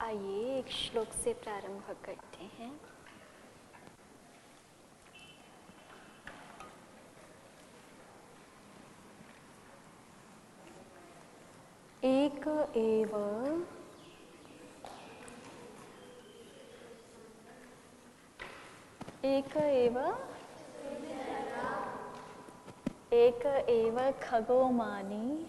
आइए एक श्लोक से प्रारंभ करते हैं। एक एव खगो मानी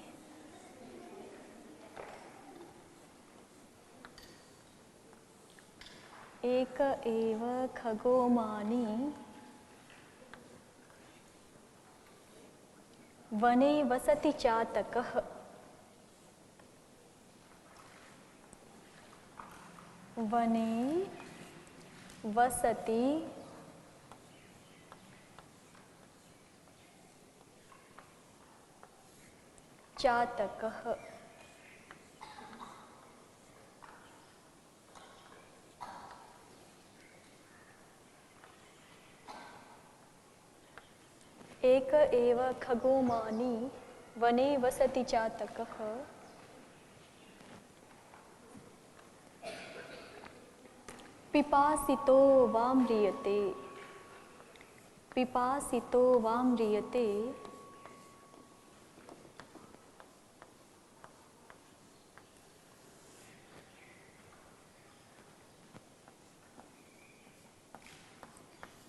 एक एव खगो मानी वने वसति चातकः वने वसति चातकः। एक एव खगो मानी वने वसति चातकः पिपासितो वाम्रियते पिपासितो वाम्रियते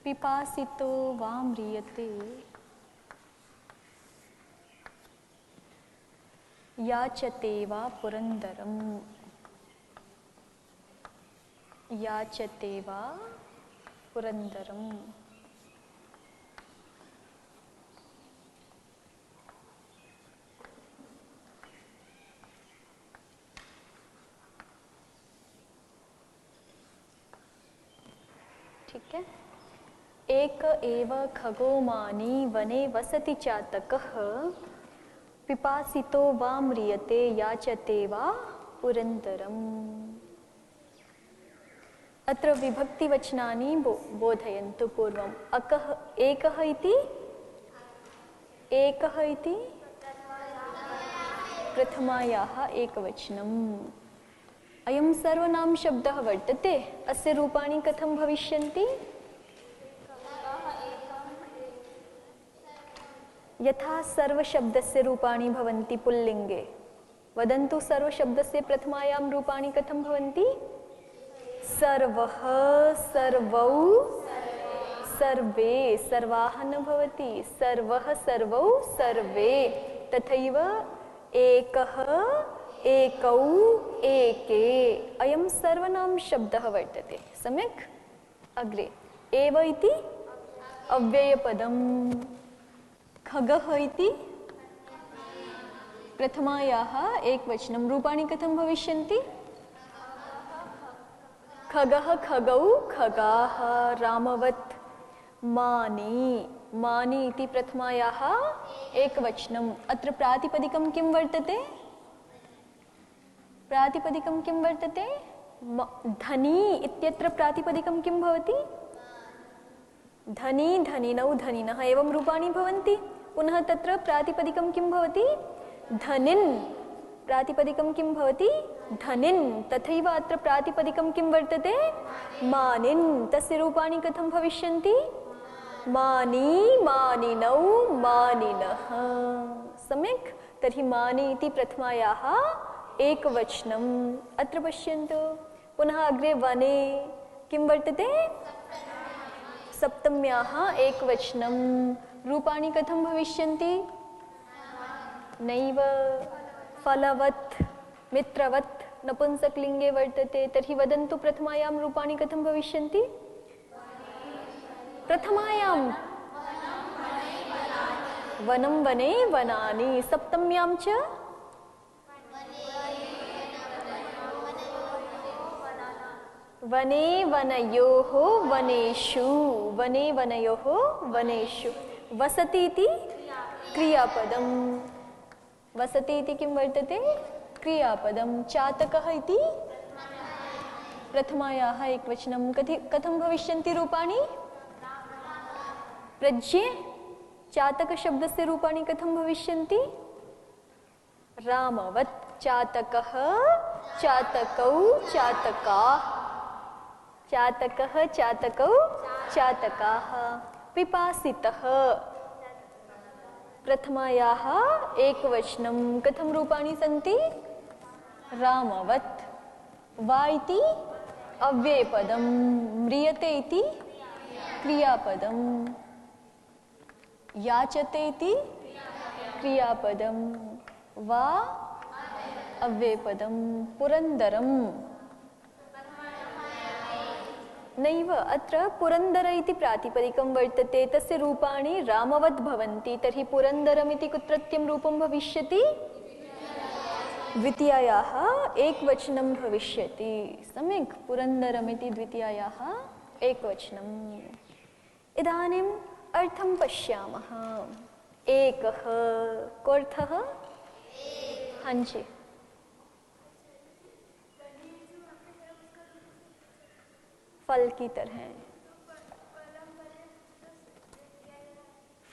पिपासितो वाम्रियते याचते वा पुरंदरम याचते वा पुरंदरम। ठीक है। एक एव खगो मानी वने वसति चातकः पिपासितो वाम्रियते याचते वा पुरंदरम। अत्र विभक्तिवचनानि बोधयन्तु पूर्वम्। अकः एकः इति प्रथमायाः एकवचनम्। अयं सर्वनाम शब्दः वर्तते। अस्य रूपाणि कथं भविष्यन्ति? यथा सर्वशब्दस्य रूपाणि भवन्ति पुल्लिङ्गे। वदन्तु सर्वशब्दस्य प्रथमायां रूपाणि कथं भवन्ति? सर्वः, सर्वौ, सर्वे। सर्वाः न भवति, सर्वः, सर्वौ, सर्वे। तथैव एकः, एकौ, एके। अयं सर्वनाम शब्दः वर्तते। सम्यक्। अग्रे एव इति अव्ययपदम्। खगः इति प्रथमायाः एकवचनं। रूपाणि कथं भविष्यन्ति? खगः, खगौ, खगाः। रामवत्। मानी, मानी इति प्रथमायाः एकवचनम्। अत्र प्रातिपदिकं किं वर्तते? प्रातिपदिकं किं वर्तते? धनी इत्यत्र प्रातिपदिकं किं भवति? धनी, धनिनौ, धनिनः। एवं रूपाणि भवन्ति। पुनः तत्र प्रातिपदिकं किं भवति? धनिन्। प्रातिपदिकं किं भवति? धनिन्। तथैव अत्र प्रातिपदिकं किं वर्तते? मानिन्। तस्य रूपाणि कथं भविष्यन्ति? मानी, मानिनौ, मानिनः। सम्यक्। तर्हि मानी इति प्रथमायाः एकवचनम्। अत्र पश्यन्तु। पुनः अग्रे वने किं वर्तते? सप्तम्याः एकवचनं। रूपाणि कथं भविष्यन्ति? नैव। फलवत्, मित्रवत् नपुंसकलिङ्गे वर्तते। तर्हि वदन्तु प्रथमायां रूपाणि कथं भविष्यन्ति? प्रथमायां वनं, वने, वनानि। सप्तम्यां च वने, वनयोः, वनेषु। वने, वनयोः, वनेषु। वसति इति क्रियापदम्। वसति इति किं वर्तते? क्रियापदम्। चातकः इति प्रथमायाः एकवचनं। कथं भविष्यन्ति रूपाणि? प्रज्ञे चातकशब्दस्य रूपाणि कथं भविष्यन्ति? रामवत्। चातकः चातकौ चातकाः, चातकः चातकौ चातकाः। पिपासितः प्रथमायाः एकवचनं कथं रूपाणि सन्ति? रामवत्। वा इति अव्ययपदं, म्रियते इति क्रियापदं, याचते इति क्रियापदं, वा अव्ययपदं। पुरन्दरं नैव, अत्र पुरन्दर इति प्रातिपदिकं वर्तते, तस्य रूपाणि रामवत् भवन्ति। तर्हि पुरन्दरम् इति कुत्रत्यं रूपं भविष्यति? द्वितीयायाः एकवचनं भविष्यति। सम्यक्, पुरन्दरम् इति द्वितीयायाः एकवचनम्। इदानीम् अर्थं पश्यामः। एकः कोऽर्थः? हाँ जी, फल की तरह।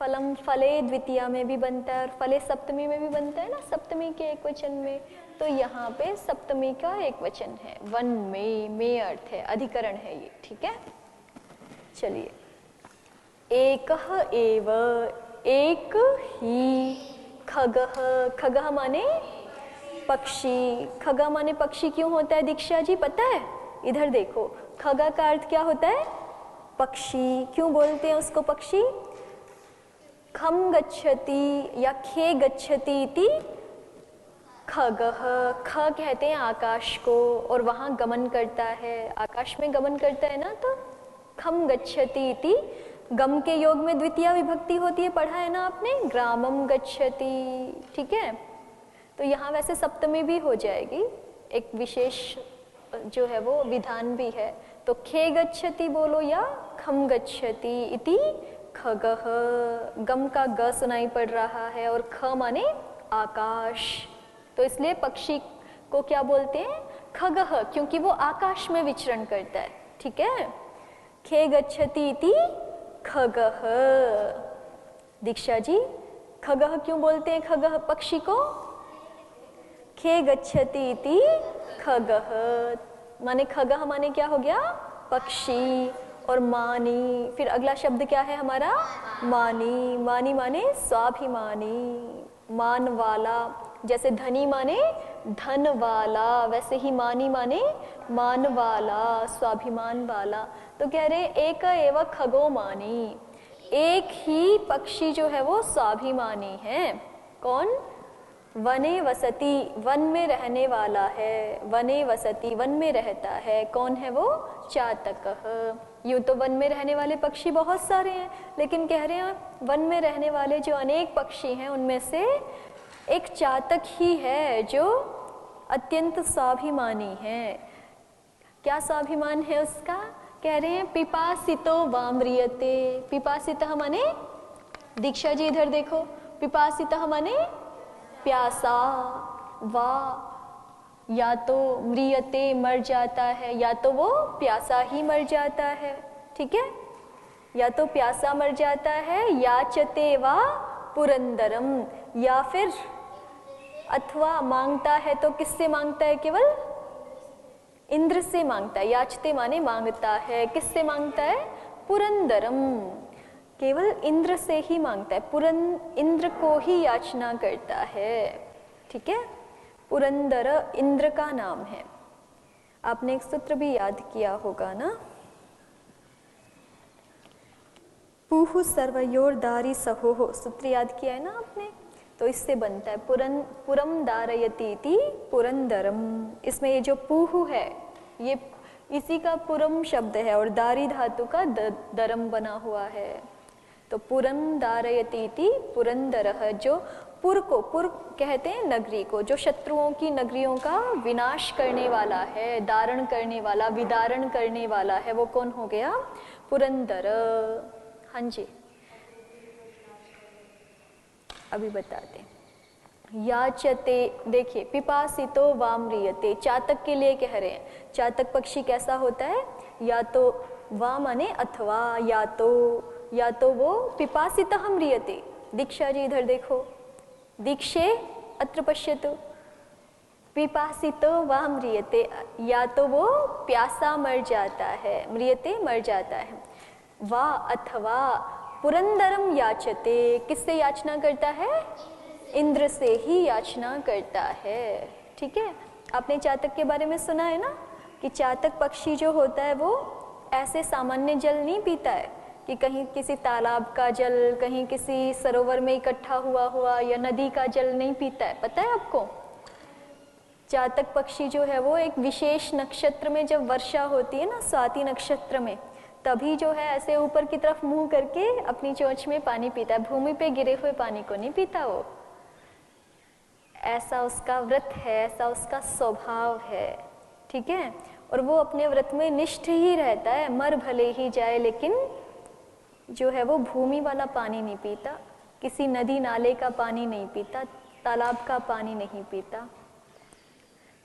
फलम फले द्वितीया में भी बनता है और फले सप्तमी में भी बनता है ना, सप्तमी के एक वचन में। तो यहाँ पे सप्तमी का एक वचन है, वन में अर्थ है, अधिकरण है ये, ठीक है। चलिए, एकः एव, एक ही, खगः, खगः माने पक्षी। खगा माने पक्षी क्यों होता है दीक्षा जी, पता है? इधर देखो, खगा का अर्थ क्या होता है? पक्षी। क्यों बोलते हैं उसको पक्षी? खम गच्छति या खे गच्छति इति खगः। ख कहते हैं आकाश को, और वहाँ गमन करता है, आकाश में गमन करता है ना, तो खम गच्छति इति। गम के योग में द्वितीया विभक्ति होती है, पढ़ा है ना आपने, ग्रामम गच्छति, ठीक है। तो यहाँ वैसे सप्तमी भी हो जाएगी, एक विशेष जो है वो विधान भी है। तो खे गच्छति बोलो या खम गच्छति इति खगः। गम का ग सुनाई पड़ रहा है और ख माने आकाश, तो इसलिए पक्षी को क्या बोलते हैं? खगः, क्योंकि वो आकाश में विचरण करता है, ठीक है। खे गच्छति इति खगः। दीक्षा जी, खगः क्यों बोलते हैं खगः पक्षी को? खे गच्छति इति खगः, माने खगः माने क्या हो गया? पक्षी। और मानी, फिर अगला शब्द क्या है हमारा? मानी। मानी माने स्वाभिमानी, मान वाला। जैसे धनी माने धन वाला, वैसे ही मानी माने मान वाला, स्वाभिमान वाला। तो कह रहे एक एव खगो मानी, एक ही पक्षी जो है वो स्वाभिमानी है। कौन? वने वसति, वन में रहने वाला है। वने वसति, वन में रहता है। कौन है वो? चातकः। यूँ तो वन में रहने वाले पक्षी बहुत सारे हैं, लेकिन कह रहे हैं वन में रहने वाले जो अनेक पक्षी हैं उनमें से एक चातक ही है जो अत्यंत स्वाभिमानी है। क्या स्वाभिमान है उसका? कह रहे हैं पिपासितो वाम्रियते। पिपासितः माने, दीक्षा जी इधर देखो, पिपासितः माने प्यासा, वा या तो म्रियते मर जाता है, या तो वो प्यासा ही मर जाता है, ठीक है। या तो प्यासा मर जाता है, याचते वा पुरंदरम, या फिर अथवा मांगता है तो किससे मांगता है? केवल इंद्र से मांगता है। याचते माने मांगता है, किससे मांगता है? पुरंदरम, केवल इंद्र से ही मांगता है, इंद्र को ही याचना करता है, ठीक है। पुरंदर इंद्र का नाम है। आपने एक सूत्र भी याद किया होगा ना, पूहु सर्वयोर दारी सहोह, सूत्र याद किया है ना आपने। तो इससे बनता है पुरम दारयति इति पुरंदरम। इसमें ये जो पूहु है ये इसी का पुरम शब्द है और दारी धातु का दरम बना हुआ है। तो पुरम दारयति इति पुरंदरः, जो पुर को, पुर कहते हैं नगरी को, जो शत्रुओं की नगरियों का विनाश करने वाला है, दारण करने वाला, विदारण करने वाला है, वो कौन हो गया? पुरंदर। हाँ जी, अभी बताते हैं। याचते, देखिए, पिपासितो वाम्रियते, चातक के लिए कह रहे हैं। चातक पक्षी कैसा होता है? या तो वा माने अथवा, या तो वो पिपासितः म्रियते। दीक्षा जी इधर देखो, दीक्षे अत्र पश्यतु, पिपासितो वा म्रियते, या तो वो प्यासा मर जाता है, म्रियते मर जाता है, वा अथवा पुरंदरम याचते, किससे याचना करता है? इंद्र से ही याचना करता है। ठीक है, आपने चातक के बारे में सुना है ना कि चातक पक्षी जो होता है वो ऐसे सामान्य जल नहीं पीता है कि कहीं किसी तालाब का जल, कहीं किसी सरोवर में इकट्ठा हुआ या नदी का जल नहीं पीता है। पता है आपको? चातक पक्षी जो है वो एक विशेष नक्षत्र में जब वर्षा होती है ना, स्वाति नक्षत्र में, तभी जो है ऐसे ऊपर की तरफ मुंह करके अपनी चोंच में पानी पीता है, भूमि पे गिरे हुए पानी को नहीं पीता वो। ऐसा उसका व्रत है, ऐसा उसका स्वभाव है। ठीक है, और वो अपने व्रत में निष्ठ ही रहता है, मर भले ही जाए लेकिन जो है वो भूमि वाला पानी नहीं पीता, किसी नदी नाले का पानी नहीं पीता, तालाब का पानी नहीं पीता।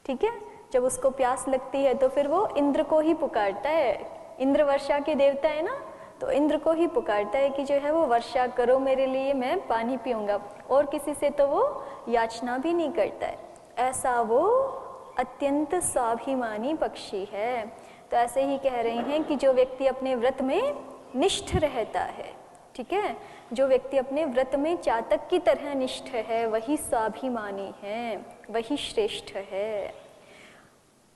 ठीक है, जब उसको प्यास लगती है तो फिर वो इंद्र को ही पुकारता है। इंद्र वर्षा के देवता है ना, तो इंद्र को ही पुकारता है कि जो है वो वर्षा करो मेरे लिए, मैं पानी पीऊंगा, और किसी से तो वो याचना भी नहीं करता है। ऐसा वो अत्यंत स्वाभिमानी पक्षी है। तो ऐसे ही कह रहे हैं कि जो व्यक्ति अपने व्रत में निष्ठ रहता है, ठीक है, जो व्यक्ति अपने व्रत में चातक की तरह निष्ठ है, वही स्वाभिमानी है, वही श्रेष्ठ है।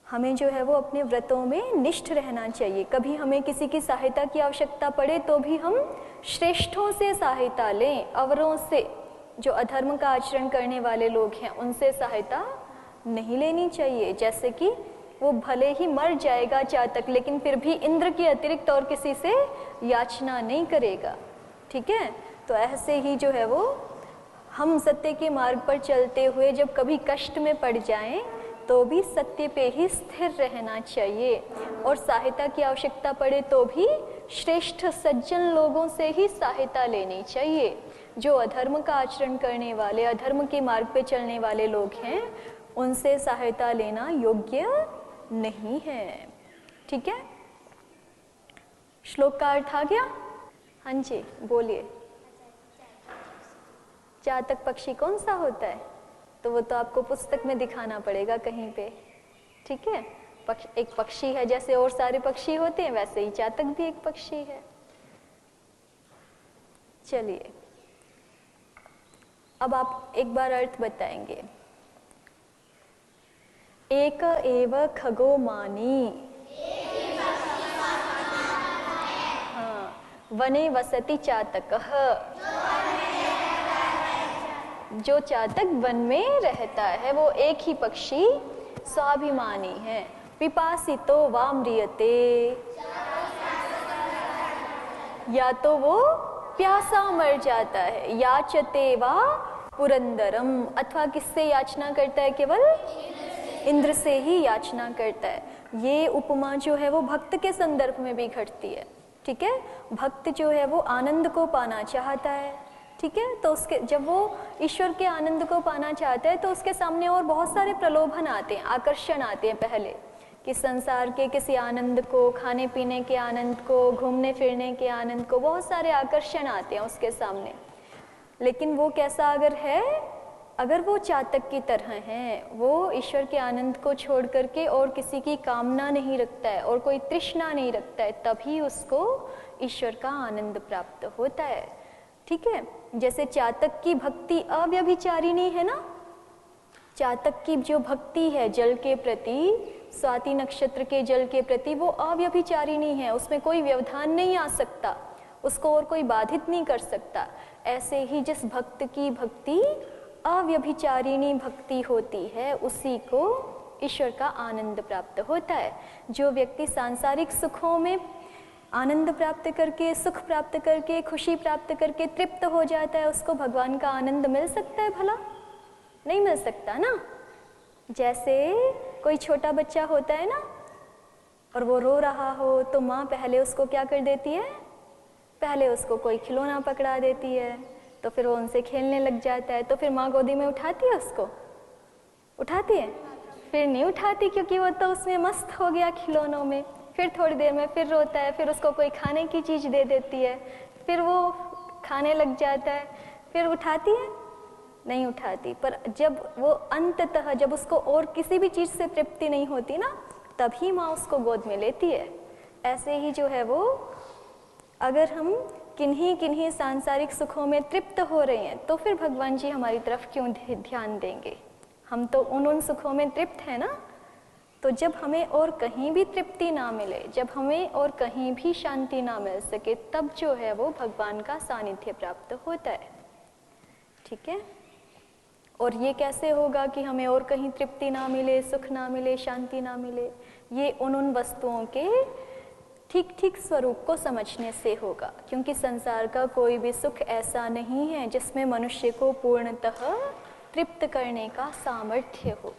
हमें जो है वो अपने व्रतों में निष्ठ रहना चाहिए। कभी हमें किसी की सहायता की आवश्यकता पड़े तो भी हम श्रेष्ठों से सहायता लें, अवरों से, जो अधर्म का आचरण करने वाले लोग हैं उनसे सहायता नहीं लेनी चाहिए। जैसे कि वो भले ही मर जाएगा चातक, लेकिन फिर भी इंद्र के अतिरिक्त और किसी से याचना नहीं करेगा। ठीक है, तो ऐसे ही जो है वो हम सत्य के मार्ग पर चलते हुए जब कभी कष्ट में पड़ जाएं तो भी सत्य पे ही स्थिर रहना चाहिए, और सहायता की आवश्यकता पड़े तो भी श्रेष्ठ सज्जन लोगों से ही सहायता लेनी चाहिए। जो अधर्म का आचरण करने वाले, अधर्म के मार्ग पे चलने वाले लोग हैं, उनसे सहायता लेना योग्य नहीं है। ठीक है, श्लोक का अर्थ आ गया? हाँ जी, बोलिए। चातक पक्षी कौन सा होता है? तो वो तो आपको पुस्तक में दिखाना पड़ेगा कहीं पे। ठीक है, एक पक्षी है, जैसे और सारे पक्षी होते हैं वैसे ही चातक भी एक पक्षी है। चलिए, अब आप एक बार अर्थ बताएंगे। एक एव खगो मानी, हाँ, वने वसति चातकः, जो चातक वन में रहता है वो एक ही पक्षी स्वाभिमानी है। पिपासितो वा म्रियते, या तो वो प्यासा मर जाता है, याचते वा पुरंदरम, अथवा किससे याचना करता है? केवल इंद्र से ही याचना करता है। ये उपमा जो है वो भक्त के संदर्भ में भी घटती है। ठीक है, भक्त जो है वो आनंद को पाना चाहता है। ठीक है, तो उसके जब वो ईश्वर के आनंद को पाना चाहता है तो उसके सामने और बहुत सारे प्रलोभन आते हैं, आकर्षण आते हैं पहले, कि संसार के किसी आनंद को, खाने पीने के आनंद को, घूमने फिरने के आनंद को, बहुत सारे आकर्षण आते हैं उसके सामने। लेकिन वो कैसा अगर है, अगर वो चातक की तरह है, वो ईश्वर के आनंद को छोड़ करके और किसी की कामना नहीं रखता है और कोई तृष्णा नहीं रखता है, तभी उसको ईश्वर का आनंद प्राप्त होता है। ठीक है, जैसे चातक की भक्ति अव्यभिचारिणी है ना, चातक की जो भक्ति है जल के प्रति, स्वाति नक्षत्र के जल के प्रति, वो अव्यभिचारिणी है, उसमें कोई व्यवधान नहीं आ सकता, उसको और कोई बाधित नहीं कर सकता। ऐसे ही जिस भक्त की भक्ति अव्यभिचारिणी भक्ति होती है, उसी को ईश्वर का आनंद प्राप्त होता है। जो व्यक्ति सांसारिक सुखों में आनंद प्राप्त करके, सुख प्राप्त करके, खुशी प्राप्त करके तृप्त हो जाता है, उसको भगवान का आनंद मिल सकता है भला? नहीं मिल सकता ना। जैसे कोई छोटा बच्चा होता है ना, और वो रो रहा हो तो माँ पहले उसको क्या कर देती है? पहले उसको कोई खिलौना पकड़ा देती है, तो फिर वो उनसे खेलने लग जाता है। तो फिर माँ गोदी में उठाती है उसको? उठाती है? फिर नहीं उठाती, क्योंकि वो तो उसमें मस्त हो गया खिलौनों में। फिर थोड़ी देर में फिर रोता है, फिर उसको कोई खाने की चीज़ दे देती है, फिर वो खाने लग जाता है, फिर उठाती है? नहीं उठाती। पर जब वो अंततः जब उसको और किसी भी चीज़ से तृप्ति नहीं होती ना, तभी माँ उसको गोद में लेती है। ऐसे ही जो है वो, अगर हम किन्हीं किन्हीं सांसारिक सुखों में तृप्त हो रहे हैं तो फिर भगवान जी हमारी तरफ क्यों ध्यान देंगे? हम तो उन सुखों में तृप्त है ना। तो जब हमें और कहीं भी तृप्ति ना मिले, जब हमें और कहीं भी शांति ना मिल सके, तब जो है वो भगवान का सानिध्य प्राप्त होता है। ठीक है। और ये कैसे होगा कि हमें और कहीं तृप्ति ना मिले, सुख ना मिले, शांति ना मिले? ये उन वस्तुओं के ठीक ठीक स्वरूप को समझने से होगा। क्योंकि संसार का कोई भी सुख ऐसा नहीं है जिसमें मनुष्य को पूर्णतः तृप्त करने का सामर्थ्य हो।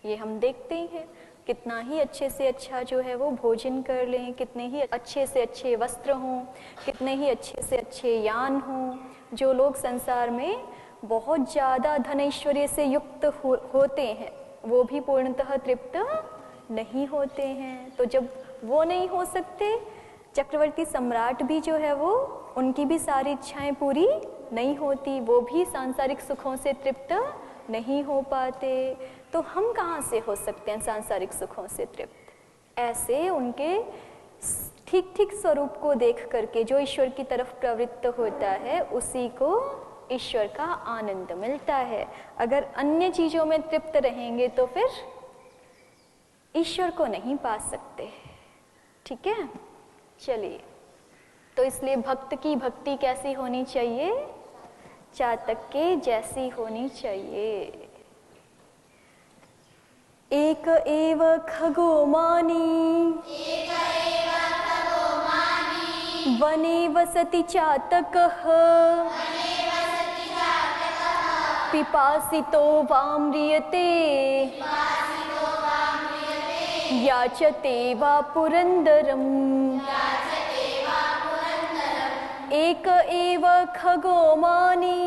ये हम देखते ही हैं, कितना ही अच्छे से अच्छा जो है वो भोजन कर लें, कितने ही अच्छे से अच्छे वस्त्र हों, कितने ही अच्छे से अच्छे यान हों, जो लोग संसार में बहुत ज़्यादा धन ऐश्वर्य से युक्त होते हैं, वो भी पूर्णतः तृप्त नहीं होते हैं। तो जब वो नहीं हो सकते, चक्रवर्ती सम्राट भी जो है वो, उनकी भी सारी इच्छाएं पूरी नहीं होती, वो भी सांसारिक सुखों से तृप्त नहीं हो पाते। तो हम कहाँ से हो सकते हैं सांसारिक सुखों से तृप्त? ऐसे उनके ठीक ठीक स्वरूप को देख करके जो ईश्वर की तरफ प्रवृत्त होता है, उसी को ईश्वर का आनंद मिलता है। अगर अन्य चीज़ों में तृप्त रहेंगे तो फिर ईश्वर को नहीं पा सकते। ठीक है, चलिए। तो इसलिए भक्त की भक्ति कैसी होनी चाहिए? चातक के जैसी होनी चाहिए। एक एव खगो मानी, वने वसति चातकः, पिपासितो वाम्रियते, याचते वा पुरंदरम। एक एव खगो मानी,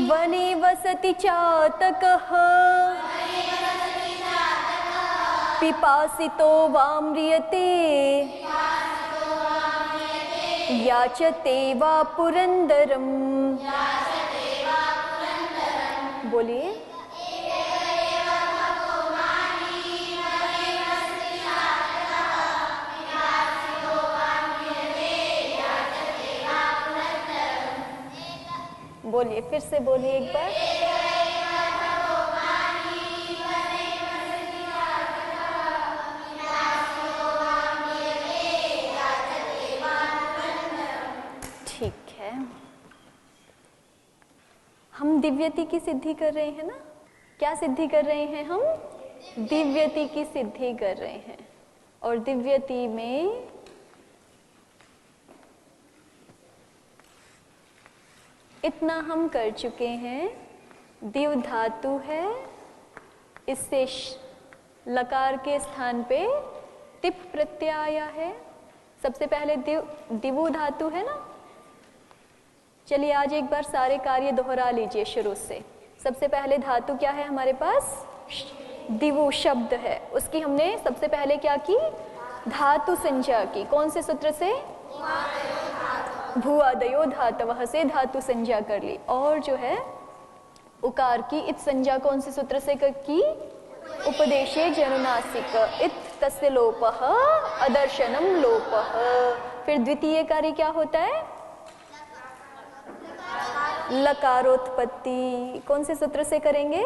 वने वसति चातकः, पिपासितो वाम्रियते, याचते वा पुरंदरम। बोलिए। बोलिए, फिर से बोलिए एक बार। ठीक है, हम दिव्यति की सिद्धि कर रहे हैं ना। क्या सिद्धि कर रहे हैं हम? दिव्यति की सिद्धि कर रहे हैं। और दिव्यति में इतना हम कर चुके हैं। दिव धातु है, इससे लकार के स्थान पे तिप प्रत्यय आया है। सबसे पहले दिवु धातु है ना। चलिए आज एक बार सारे कार्य दोहरा लीजिए शुरू से। सबसे पहले धातु क्या है हमारे पास? दिवु शब्द है। उसकी हमने सबसे पहले क्या की? धातु संज्ञा की। कौन से सूत्र से? भूआदयो धातवः से धातु संज्ञा कर ली। और जो है उकार की इत संज्ञा कौन से सूत्र से की? उपदेशे जनुनासिक इत तस्य लोपः अदर्शनम लोपः। फिर द्वितीय कार्य क्या होता है? लकारोत्पत्ति। कौन से सूत्र से करेंगे?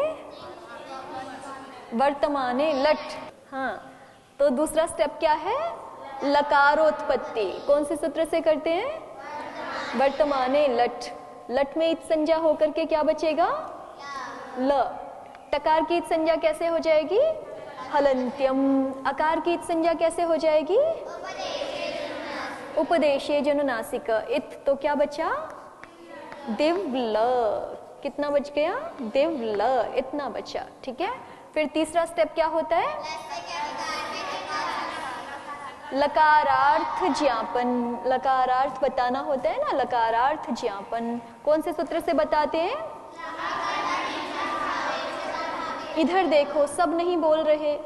वर्तमाने लट। हाँ, तो दूसरा स्टेप क्या है? लकारोत्पत्ति। कौन से सूत्र से करते हैं? वर्तमाने लट। लट में इत संज्ञा होकर के क्या बचेगा? ल। टकार की इत संज्ञा कैसे हो जाएगी? हलंत्यम। अकार की इत संज्ञा कैसे हो जाएगी? उपदेशे जनुनासिक इत। तो क्या बचा? दिव्ल। कितना बच गया? दिव्ल। इतना बचा। ठीक है, फिर तीसरा स्टेप क्या होता है? लकारार्थ ज्ञापन। लकारार्थ बताना होता है ना, लकारार्थ ज्ञापन। कौन से सूत्र से बताते हैं? इधर देखो, सब नहीं बोल रहे।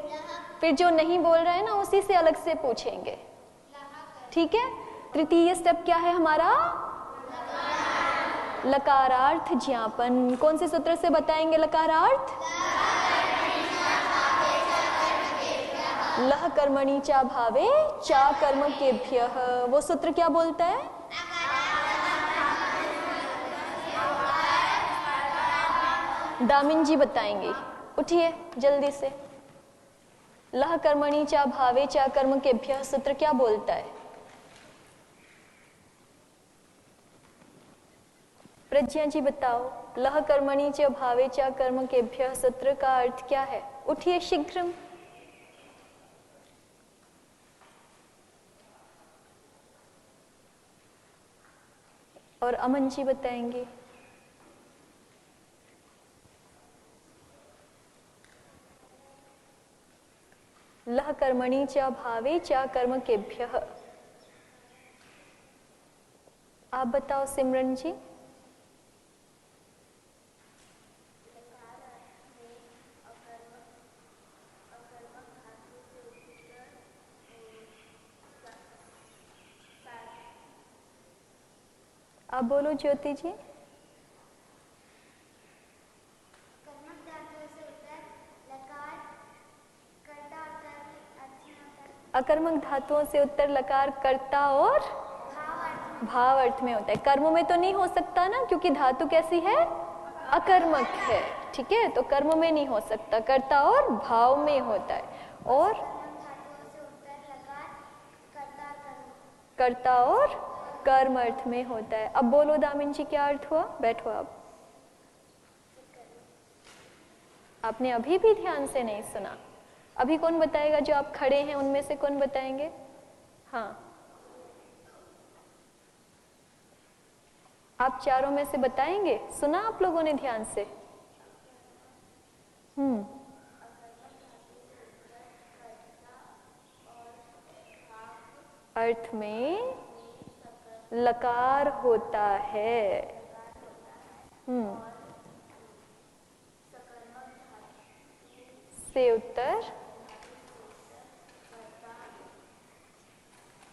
फिर जो नहीं बोल रहे हैं ना, उसी से अलग से पूछेंगे। ठीक है, तृतीय स्टेप क्या है हमारा? लकारार्थ ज्ञापन। कौन से सूत्र से बताएंगे लकारार्थ? लह कर्मणि चा भावे चा कर्म केभ्यः। वो सूत्र क्या बोलता है? दामिन जी बताएंगे, उठिए जल्दी से। लह कर्मणि चा भावे चा कर्म केभ्यः सूत्र क्या बोलता है? प्रज्ञा जी बताओ, लह कर्मणि च भावे च कर्म केभ्यः सूत्र का अर्थ क्या है? उठिए शीघ्रम। और अमन जी बताएंगे। लह कर्मणि च भावे च कर्म केभ्यः। आप बताओ सिमरन जी। आप बोलो ज्योति जी। अकर्मक धातुओं से उत्तर लकार कर्ता और भाव अर्थ में होता है। कर्म में तो नहीं हो सकता ना, क्योंकि धातु कैसी है? अकर्मक है। ठीक है, तो कर्म में नहीं हो सकता, कर्ता और भाव में होता है। और कर्ता और कर्म अर्थ में होता है। अब बोलो दामिन जी क्या अर्थ हुआ? बैठो आप। आपने अभी भी ध्यान से नहीं सुना। अभी कौन बताएगा? जो आप खड़े हैं उनमें से कौन बताएंगे? हाँ, आप चारों में से बताएंगे। सुना आप लोगों ने ध्यान से? अर्थ में लकार होता है। से उत्तर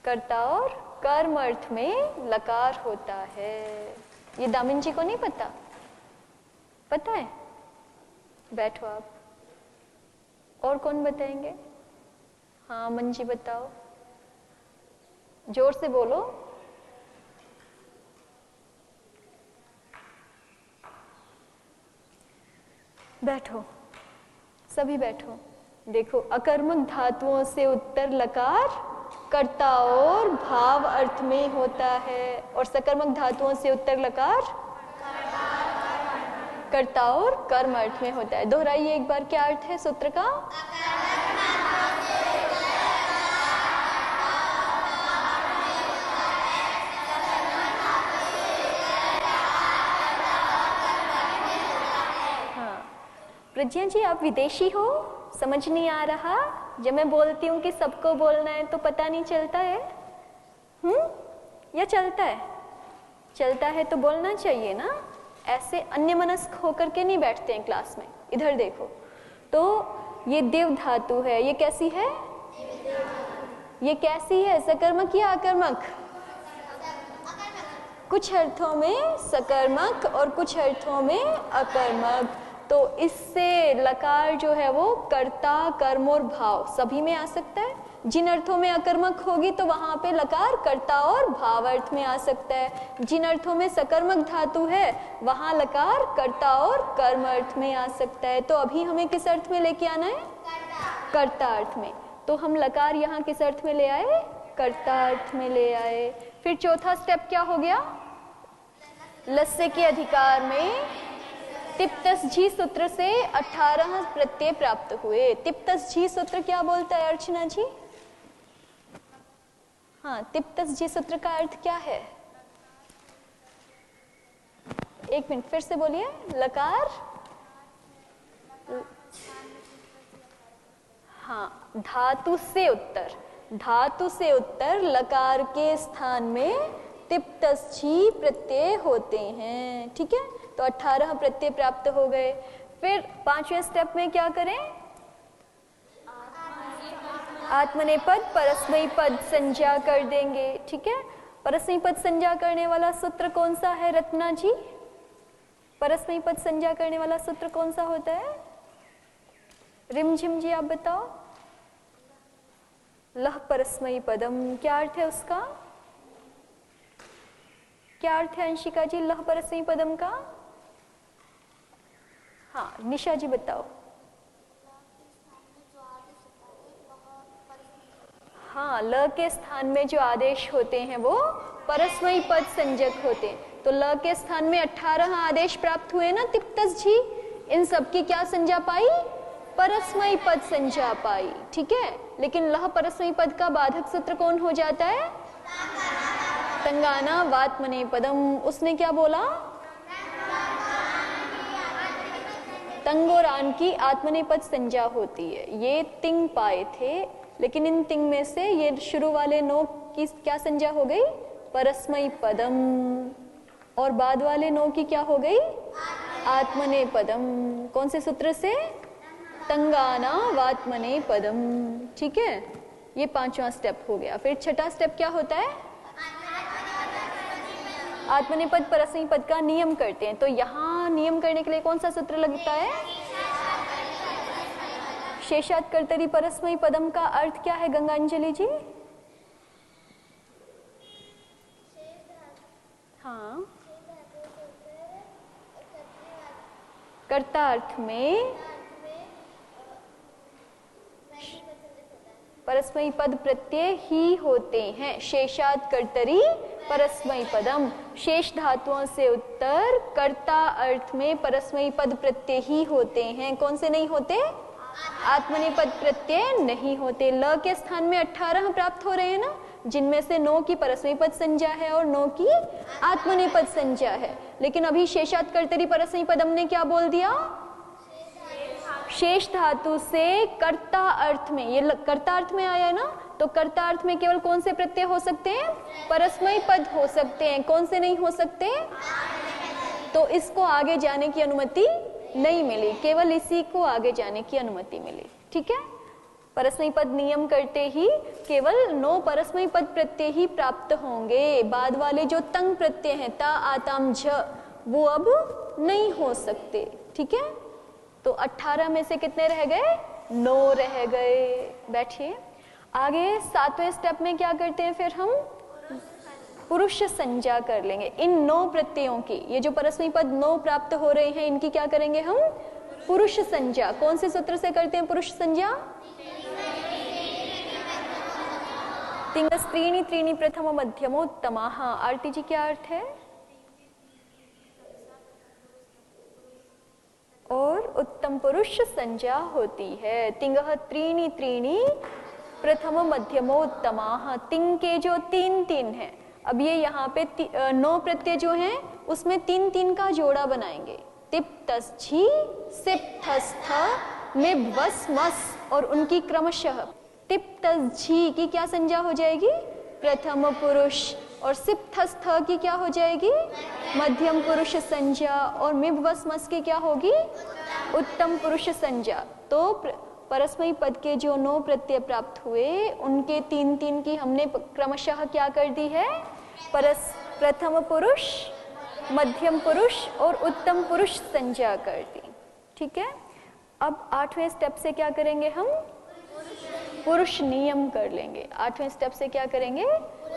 कर्ता और कर्म अर्थ में लकार होता है। ये दामिन जी को नहीं पता? पता है? बैठो आप। और कौन बताएंगे? हाँ मन जी बताओ, जोर से बोलो। बैठो, सभी बैठो। देखो, अकर्मक धातुओं से उत्तर लकार कर्ता और भाव अर्थ में होता है, और सकर्मक धातुओं से उत्तर लकार कर्ता और कर्म अर्थ में होता है। दोहराइए एक बार, क्या अर्थ है सूत्र का? प्रज्ञा जी आप विदेशी हो, समझ नहीं आ रहा? जब मैं बोलती हूँ कि सबको बोलना है तो पता नहीं चलता है? या चलता है? चलता है तो बोलना चाहिए ना। ऐसे अन्यमनस्क होकर के नहीं बैठते हैं क्लास में। इधर देखो, तो ये देव धातु है। ये कैसी है? ये कैसी है? सकर्मक या अकर्मक? कुछ अर्थों में सकर्मक और कुछ अर्थों में अकर्मक। तो इससे लकार जो है वो कर्ता, कर्म और भाव सभी में आ सकता है। जिन अर्थों में अकर्मक होगी तो वहां पे लकार कर्ता और भाव अर्थ में आ सकता है। जिन अर्थों में सकर्मक धातु है वहां लकार कर्ता और कर्म अर्थ में आ सकता है। तो अभी हमें किस अर्थ में लेके आना है? कर्ता अर्थ में। तो हम लकार यहाँ किस अर्थ में ले आए? कर्ता अर्थ में ले आए। फिर चौथा स्टेप क्या हो गया? लस्य के अधिकार में तिप्तस झी सूत्र से 18 प्रत्यय प्राप्त हुए। तिप्तस झी सूत्र क्या बोलता है अर्चना जी? हाँ, तिप्तस झी सूत्र का अर्थ क्या है? एक मिनट फिर से बोलिए। लकार, हाँ, धातु से उत्तर, धातु से उत्तर लकार के स्थान में तिप्तस्थी प्रत्यय होते हैं। ठीक है, तो 18 प्रत्यय प्राप्त हो गए। फिर पांचवें स्टेप में क्या करें? आत्मनेपद परस्मयी पद संज्ञा कर देंगे। ठीक है, परस्मयी पद संज्ञा करने वाला सूत्र कौन सा है रत्ना जी? परस्मैपद पद संज्ञा करने वाला सूत्र कौन सा होता है? रिमझिम जी आप बताओ। लह परस्मैपदम पदम, क्या अर्थ है उसका? क्या अर्थ है अंशिका जी लह परस्मैपदम पदम का? हाँ निशा जी बताओ। हाँ, ल के स्थान में जो आदेश होते हैं वो परस्मैपद पद संज्ञक होते हैं। तो ल के स्थान में 18 आदेश प्राप्त हुए ना तिप्तस जी, इन सब की क्या संज्ञा पाई? परस्मैपद पद संज्ञा पाई। ठीक है, लेकिन लह परस्मैपद पद का बाधक सूत्र कौन हो जाता है? तंगाना वात्मनेपदम। उसने क्या बोला? तंग और आन की आत्मनेपद संज्ञा होती है। ये तिंग पाए थे, लेकिन इन तिंग में से ये शुरू वाले नो की क्या संज्ञा हो गई? परस्मैपदम। और बाद वाले नो की क्या हो गई? आत्मनेपदम। कौन से सूत्र से? तंगाना वात्मनेपदम। ठीक है, ये 5वां स्टेप हो गया। फिर छठा स्टेप क्या होता है? आत्मनेपद परस्मैपद का नियम करते हैं। तो यहाँ नियम करने के लिए कौन सा सूत्र लगता है? शेषात् कर्तरि परस्मैपदम का अर्थ क्या है गंगांजलि जी? हाँ, कर्ता अर्थ में परस्मैपद प्रत्यय ही होते हैं। शेषात् कर्तरि परस्मैपदम, शेष धातुओं से उत्तर कर्ता अर्थ में परस्मैपद प्रत्यय ही होते हैं। कौन से नहीं होते? आत्मनेपद प्रत्यय नहीं होते। ल के स्थान में 18 प्राप्त हो रहे हैं ना, जिनमें से 9 की परस्मैपद संज्ञा है और 9 की आत्मनेपद संज्ञा है। लेकिन अभी शेषात् कर्तरि परस्मैपदम ने क्या बोल दिया? शेष धातु से कर्ता अर्थ में, ये कर्ता अर्थ में आया है ना, तो कर्ता अर्थ में केवल कौन से प्रत्यय हो सकते हैं? परस्मैपद हो सकते हैं। कौन से नहीं हो सकते? तो इसको आगे जाने की अनुमति नहीं मिली, केवल इसी को आगे जाने की अनुमति मिली। ठीक है, परस्मैपद नियम करते ही केवल 9 परस्मैपद प्रत्यय ही प्राप्त होंगे। बाद वाले जो तंग प्रत्यय हैं ता आताम झ, वो अब नहीं हो सकते। ठीक है, तो 18 में से कितने रह गए? 9 रह गए। बैठिए, आगे 7वें स्टेप में क्या करते हैं? फिर हम पुरुष संज्ञा कर लेंगे। इन 9 प्रत्ययों की, ये जो परस्मैपद 9 प्राप्त हो रहे हैं, इनकी क्या करेंगे हम? पुरुष संज्ञा। कौन से सूत्र से करते हैं पुरुष संज्ञा? तिंगस् त्रीणि त्रीणि प्रथम मध्यमोत्तमाः। आरती जी क्या अर्थ है? और उत्तम पुरुष संज्ञा होती है। तिंगः त्रीणि त्रीणि प्रथम मध्यमोत्तमाः। तिंग के जो 3 हैं, अब ये यहाँ पे 9 प्रत्यय जो हैं उसमें 3 का जोड़ा बनाएंगे। तिप तस झी सिप थस थ मिब वस मस, और उनकी क्रमशः तिप तस झी की क्या संज्ञा हो जाएगी? प्रथम पुरुष। और सिप थस थ की क्या हो जाएगी? मध्यम पुरुष संज्ञा। और मिब वस मस की क्या होगी? उत्तम पुरुष संज्ञा। तो परस्मैपद के जो 9 प्रत्यय प्राप्त हुए, उनके 3 की हमने क्रमशः क्या कर दी है? प्रथम पुरुष, मध्यम पुरुष और उत्तम पुरुष संज्ञा कर दी। ठीक है, अब 8वें स्टेप से क्या करेंगे हम? पुरुष नियम कर लेंगे। 8वें स्टेप से क्या करेंगे?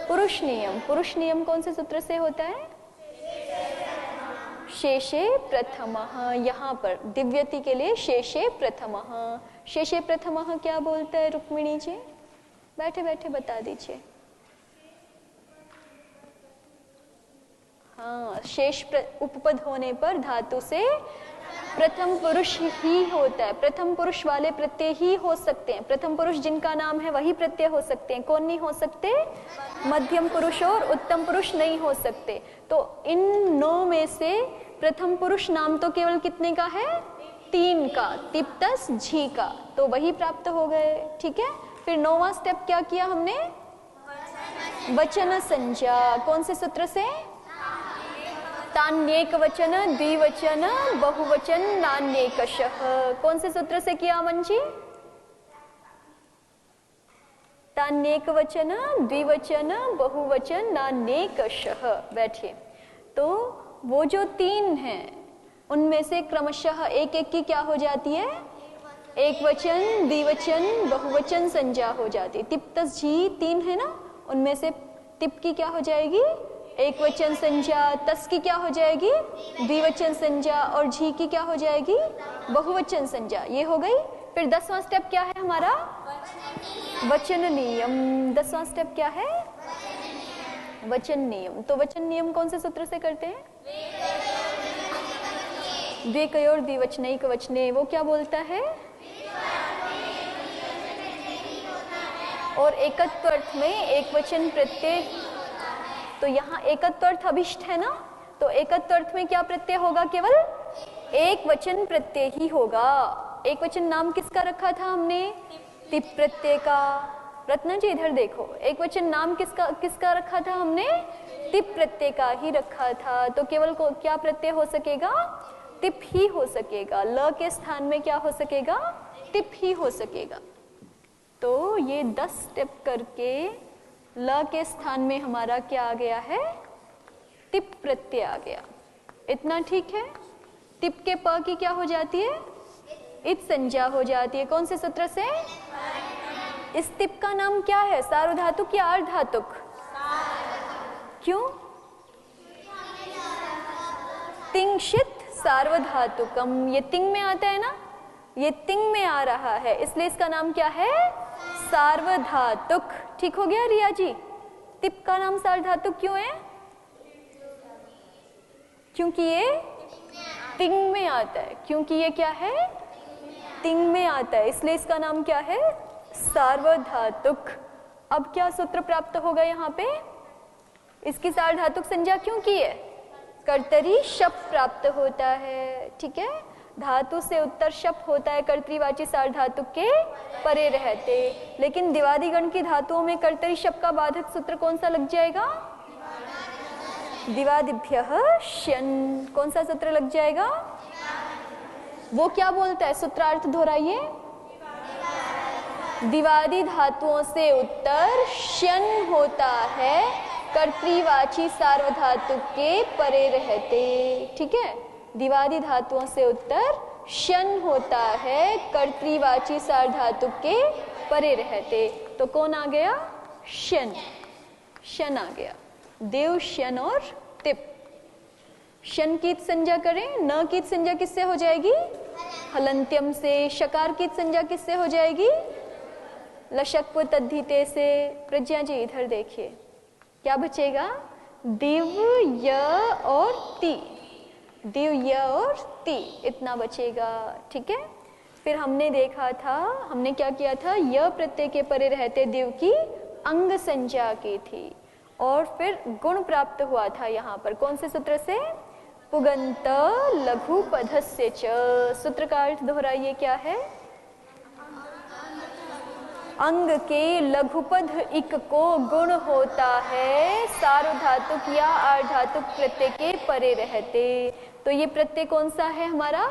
पुरुष नियम। पुरुष नियम कौन से सूत्र से होता है? शेषे प्रथमः। यहाँ पर दिव्यति के लिए शेषे प्रथमः। शेषे प्रथमः क्या बोलता है रुक्मिणी जी? बैठे बैठे बता दीजिए। हाँ, शेष उपपद होने पर धातु से प्रथम पुरुष ही होता है। प्रथम पुरुष वाले प्रत्यय ही हो सकते हैं। प्रथम पुरुष जिनका नाम है वही प्रत्यय हो सकते हैं। कौन नहीं हो सकते? मध्यम पुरुष और उत्तम पुरुष नहीं हो सकते। तो इन 9 में से प्रथम पुरुष नाम तो केवल कितने का है? 3 का, तिप्तस झी का, तो वही प्राप्त हो गए। ठीक है, फिर 9वां स्टेप क्या किया हमने? वचन संज्ञा। कौन से सूत्र से? तान्येक वचन, द्विवचन, बहुवचन, नान्येकशः। कौन से सूत्र से किया अमन जी? तान्येक वचन, द्विवचन, बहुवचन, नान्येकशः। बैठिए, तो वो जो 3 हैं उनमें से क्रमशः एक एक की क्या हो जाती है? एक वचन, द्विवचन, बहुवचन संज्ञा हो जाती है। तिप तस झी 3 है ना, उनमें से तिप की क्या हो जाएगी? एक वचन संज्ञा, तस की क्या हो जाएगी? द्विवचन संज्ञा, और झी की क्या हो जाएगी? बहुवचन संज्ञा। ये हो गई। फिर 10वां स्टेप क्या है हमारा? वचन नियम। 10वां स्टेप क्या है? वचन नियम। तो वचन नियम कौन से सूत्र से करते हैं? द्विकयोर द्विवचनैक वचने। वो क्या बोलता है? और एकत्व अर्थ में एक वचन प्रत्यय। तो यहाँ एकत्व अर्थ अभिष्ट है ना, तो एकत्व अर्थ में क्या प्रत्यय होगा? केवल एक वचन प्रत्यय ही होगा। एक वचन नाम किसका रखा था हमने? तिप प्रत्यय का। रत्ना जी इधर देखो, एक वचन नाम किसका रखा था हमने? तिप प्रत्यय का ही रखा था। तो केवल क्या प्रत्यय हो सकेगा? तिप ही हो सकेगा। ल के स्थान में क्या हो सकेगा? तिप ही हो सकेगा। तो ये 10 स्टेप करके ल के स्थान में हमारा क्या आ गया है? तिप प्रत्यय आ गया। इतना ठीक है। तिप के प की क्या हो जाती है? इत संज्ञा हो जाती है। कौन से सूत्र से? इस तिप का नाम क्या है? सार्वधातुक या अर्धधातुक? क्यों? तिंशित सार्वधातुकम। ये तिंग में आता है ना, ये तिंग में आ रहा है, इसलिए इसका नाम क्या है? सार्वधातुक। ठीक हो गया रिया जी? तिप का नाम सार्वधातुक क्यों है? क्योंकि ये तिंग में आता है। क्योंकि ये क्या है? तिंग में आता है, इसलिए इसका नाम क्या है? सार्वधातुक। अब क्या सूत्र प्राप्त होगा यहाँ पे? इसकी सार्वधातुक संज्ञा क्यों की है? कर्तरी शप प्राप्त होता है। ठीक है, धातु से उत्तर शप होता है कर्तृवाची सार्वधातुक के परे रहते। लेकिन दिवादिगण की धातुओं में कर्तरी शप का बाधक सूत्र कौन सा लग जाएगा? दिवादिभ्यः श्यन्। कौन सा सूत्र लग जाएगा? वो क्या बोलता है? सूत्रार्थ दोहराइए। दिवादी धातुओं से उत्तर श्यन् होता है कर्तृवाची सार्वधातुक के परे रहते। ठीक है, दिवादी धातुओं से उत्तर श्यन् होता है कर्तृवाची सार्वधातुक के परे रहते। तो कौन आ गया? श्यन्। श्यन् आ गया। देव, श्यन् और तिप। श्यन् की संज्ञा करें, न की संज्ञा किससे हो जाएगी? हलंत्यम से। शकार की संज्ञा किससे हो जाएगी? लशक्व तद्धिते से। प्रज्ञा जी इधर देखिए, क्या बचेगा? दिव, य और ती। दिव, य और ती, इतना बचेगा। ठीक है, फिर हमने देखा था, हमने क्या किया था? य प्रत्यय के परे रहते दिव की अंग संज्ञा की थी, और फिर गुण प्राप्त हुआ था यहाँ पर। कौन से सूत्र से? पुगंत लघु पधस्य च। सूत्र का अर्थ दोहराइए, क्या है? अंग के लघुपद इक को गुण होता है सार्वधातुक या अर्धधातुक प्रत्यय के परे रहते। तो ये प्रत्यय कौन सा है हमारा?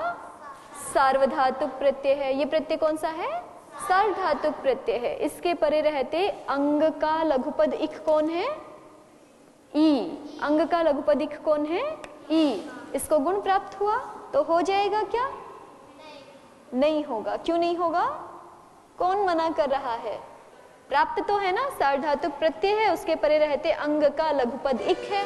सार्वधातुक प्रत्यय है। ये प्रत्यय कौन सा है? सार्वधातुक प्रत्यय है। इसके परे रहते अंग का लघुपद इक कौन है? ई। अंग का लघुपद इक कौन है? ई। इसको गुण प्राप्त हुआ तो हो जाएगा क्या? नहीं होगा। क्यों नहीं होगा? कौन मना कर रहा है? प्राप्त तो है ना, सार्वधातुक प्रत्यय है, उसके परे रहते अंग का लघुपद इक है।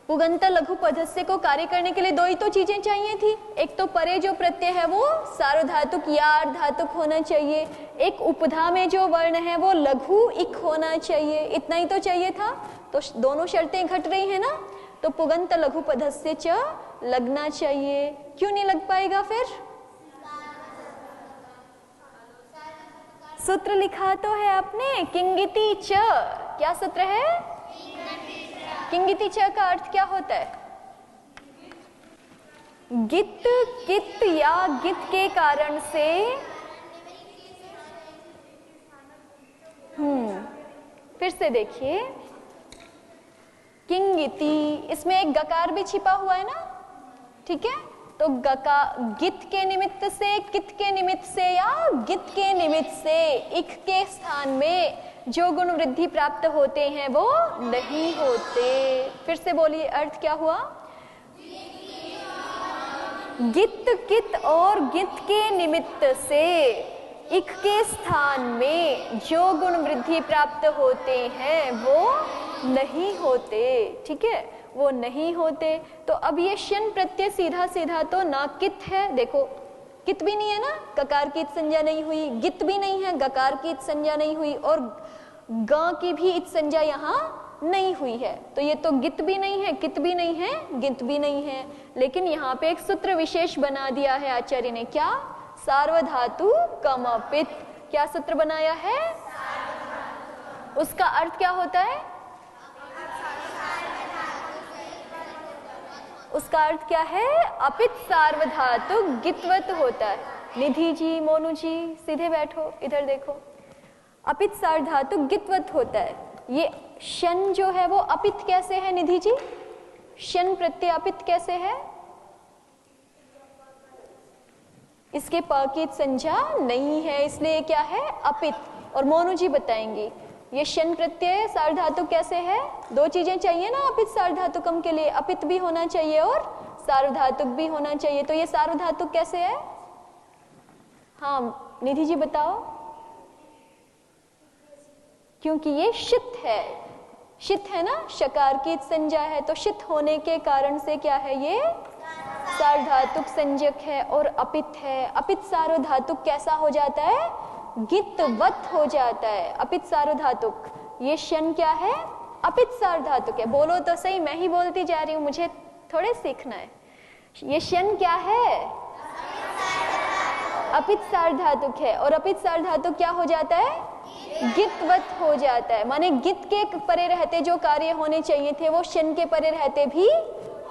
पुगंत लघु पदस्य को कार्य करने के लिए दो ही तो चीजें चाहिए थी। एक तो परे जो प्रत्यय है वो सार्वधातुक या अर्धधातुक होना चाहिए, एक उपधा में जो वर्ण है वो लघु इक होना चाहिए। इतना ही तो चाहिए था। तो दोनों शर्तें घट रही है ना, तो पुगंत लघु पदस्य च लगना चाहिए। क्यों नहीं लग पाएगा? फिर सूत्र लिखा तो है आपने, किंगिति च। क्या सूत्र है? किंगिति च का अर्थ क्या होता है? गित, कित या गित के कारण से फिर से देखिए, किंगिति, इसमें एक गकार भी छिपा हुआ है ना, ठीक है। तो गित के निमित्त से, कित के निमित्त से या गित के निमित्त से इक के स्थान में जो गुण वृद्धि प्राप्त होते हैं वो नहीं होते। फिर से बोलिए, अर्थ क्या हुआ? गित कित और गित के निमित्त से इक के स्थान में जो गुण वृद्धि प्राप्त होते हैं वो नहीं होते। ठीक है, वो नहीं होते। तो अब ये शन प्रत्यय सीधा सीधा तो ना कित है, देखो कित भी नहीं है ना, ककार की इत संज्ञा नहीं हुई, गित भी नहीं है, गकार की इत संज्ञा नहीं हुई, और ग की भी इत संज्ञा यहाँ नहीं हुई है। तो ये तो गित भी नहीं है, कित भी नहीं है, गित भी नहीं है। लेकिन यहाँ पे एक सूत्र विशेष बना दिया है आचार्य ने, क्या? सार्वधातु कमपित। क्या सूत्र बनाया है? उसका अर्थ क्या होता है? उसका अर्थ क्या है? अपित सार्वधातु गितवत होता है। निधि जी, मोनू जी सीधे बैठो, इधर देखो। अपित सार्वधातु गितवत होता है। ये शन जो है वो अपित कैसे है निधि जी? शन प्रत्यय अपित कैसे है? इसके प की संज्ञा नहीं है, इसलिए क्या है? अपित। और मोनू जी बताएंगी ये शन प्रत्यय सार्वधातुक कैसे है? दो चीजें चाहिए ना अपित सार्वधातुकम के लिए, अपित भी होना चाहिए और सार्वधातुक भी होना चाहिए। तो ये सार्वधातुक कैसे है? हाँ निधि जी बताओ। क्योंकि ये शित है, शित है ना, शकार की संज्ञा है, तो शित होने के कारण से क्या है? ये सार्वधातुक संज्ञक है और अपित है। अपित सार्वधातुक कैसा हो जाता है? गितवत हो जाता है। अपित सार्वधातुक, ये शन क्या है? अपित सार्वधातुक है। बोलो तो सही, मैं ही बोलती जा रही हूँ, मुझे थोड़े सीखना है। ये शन क्या है? अपित सार्वधातुक है, और अपित सार्वधातुक क्या हो जाता है? गितवत हो जाता है। माने गित के परे रहते जो कार्य होने चाहिए थे वो शन के परे रहते भी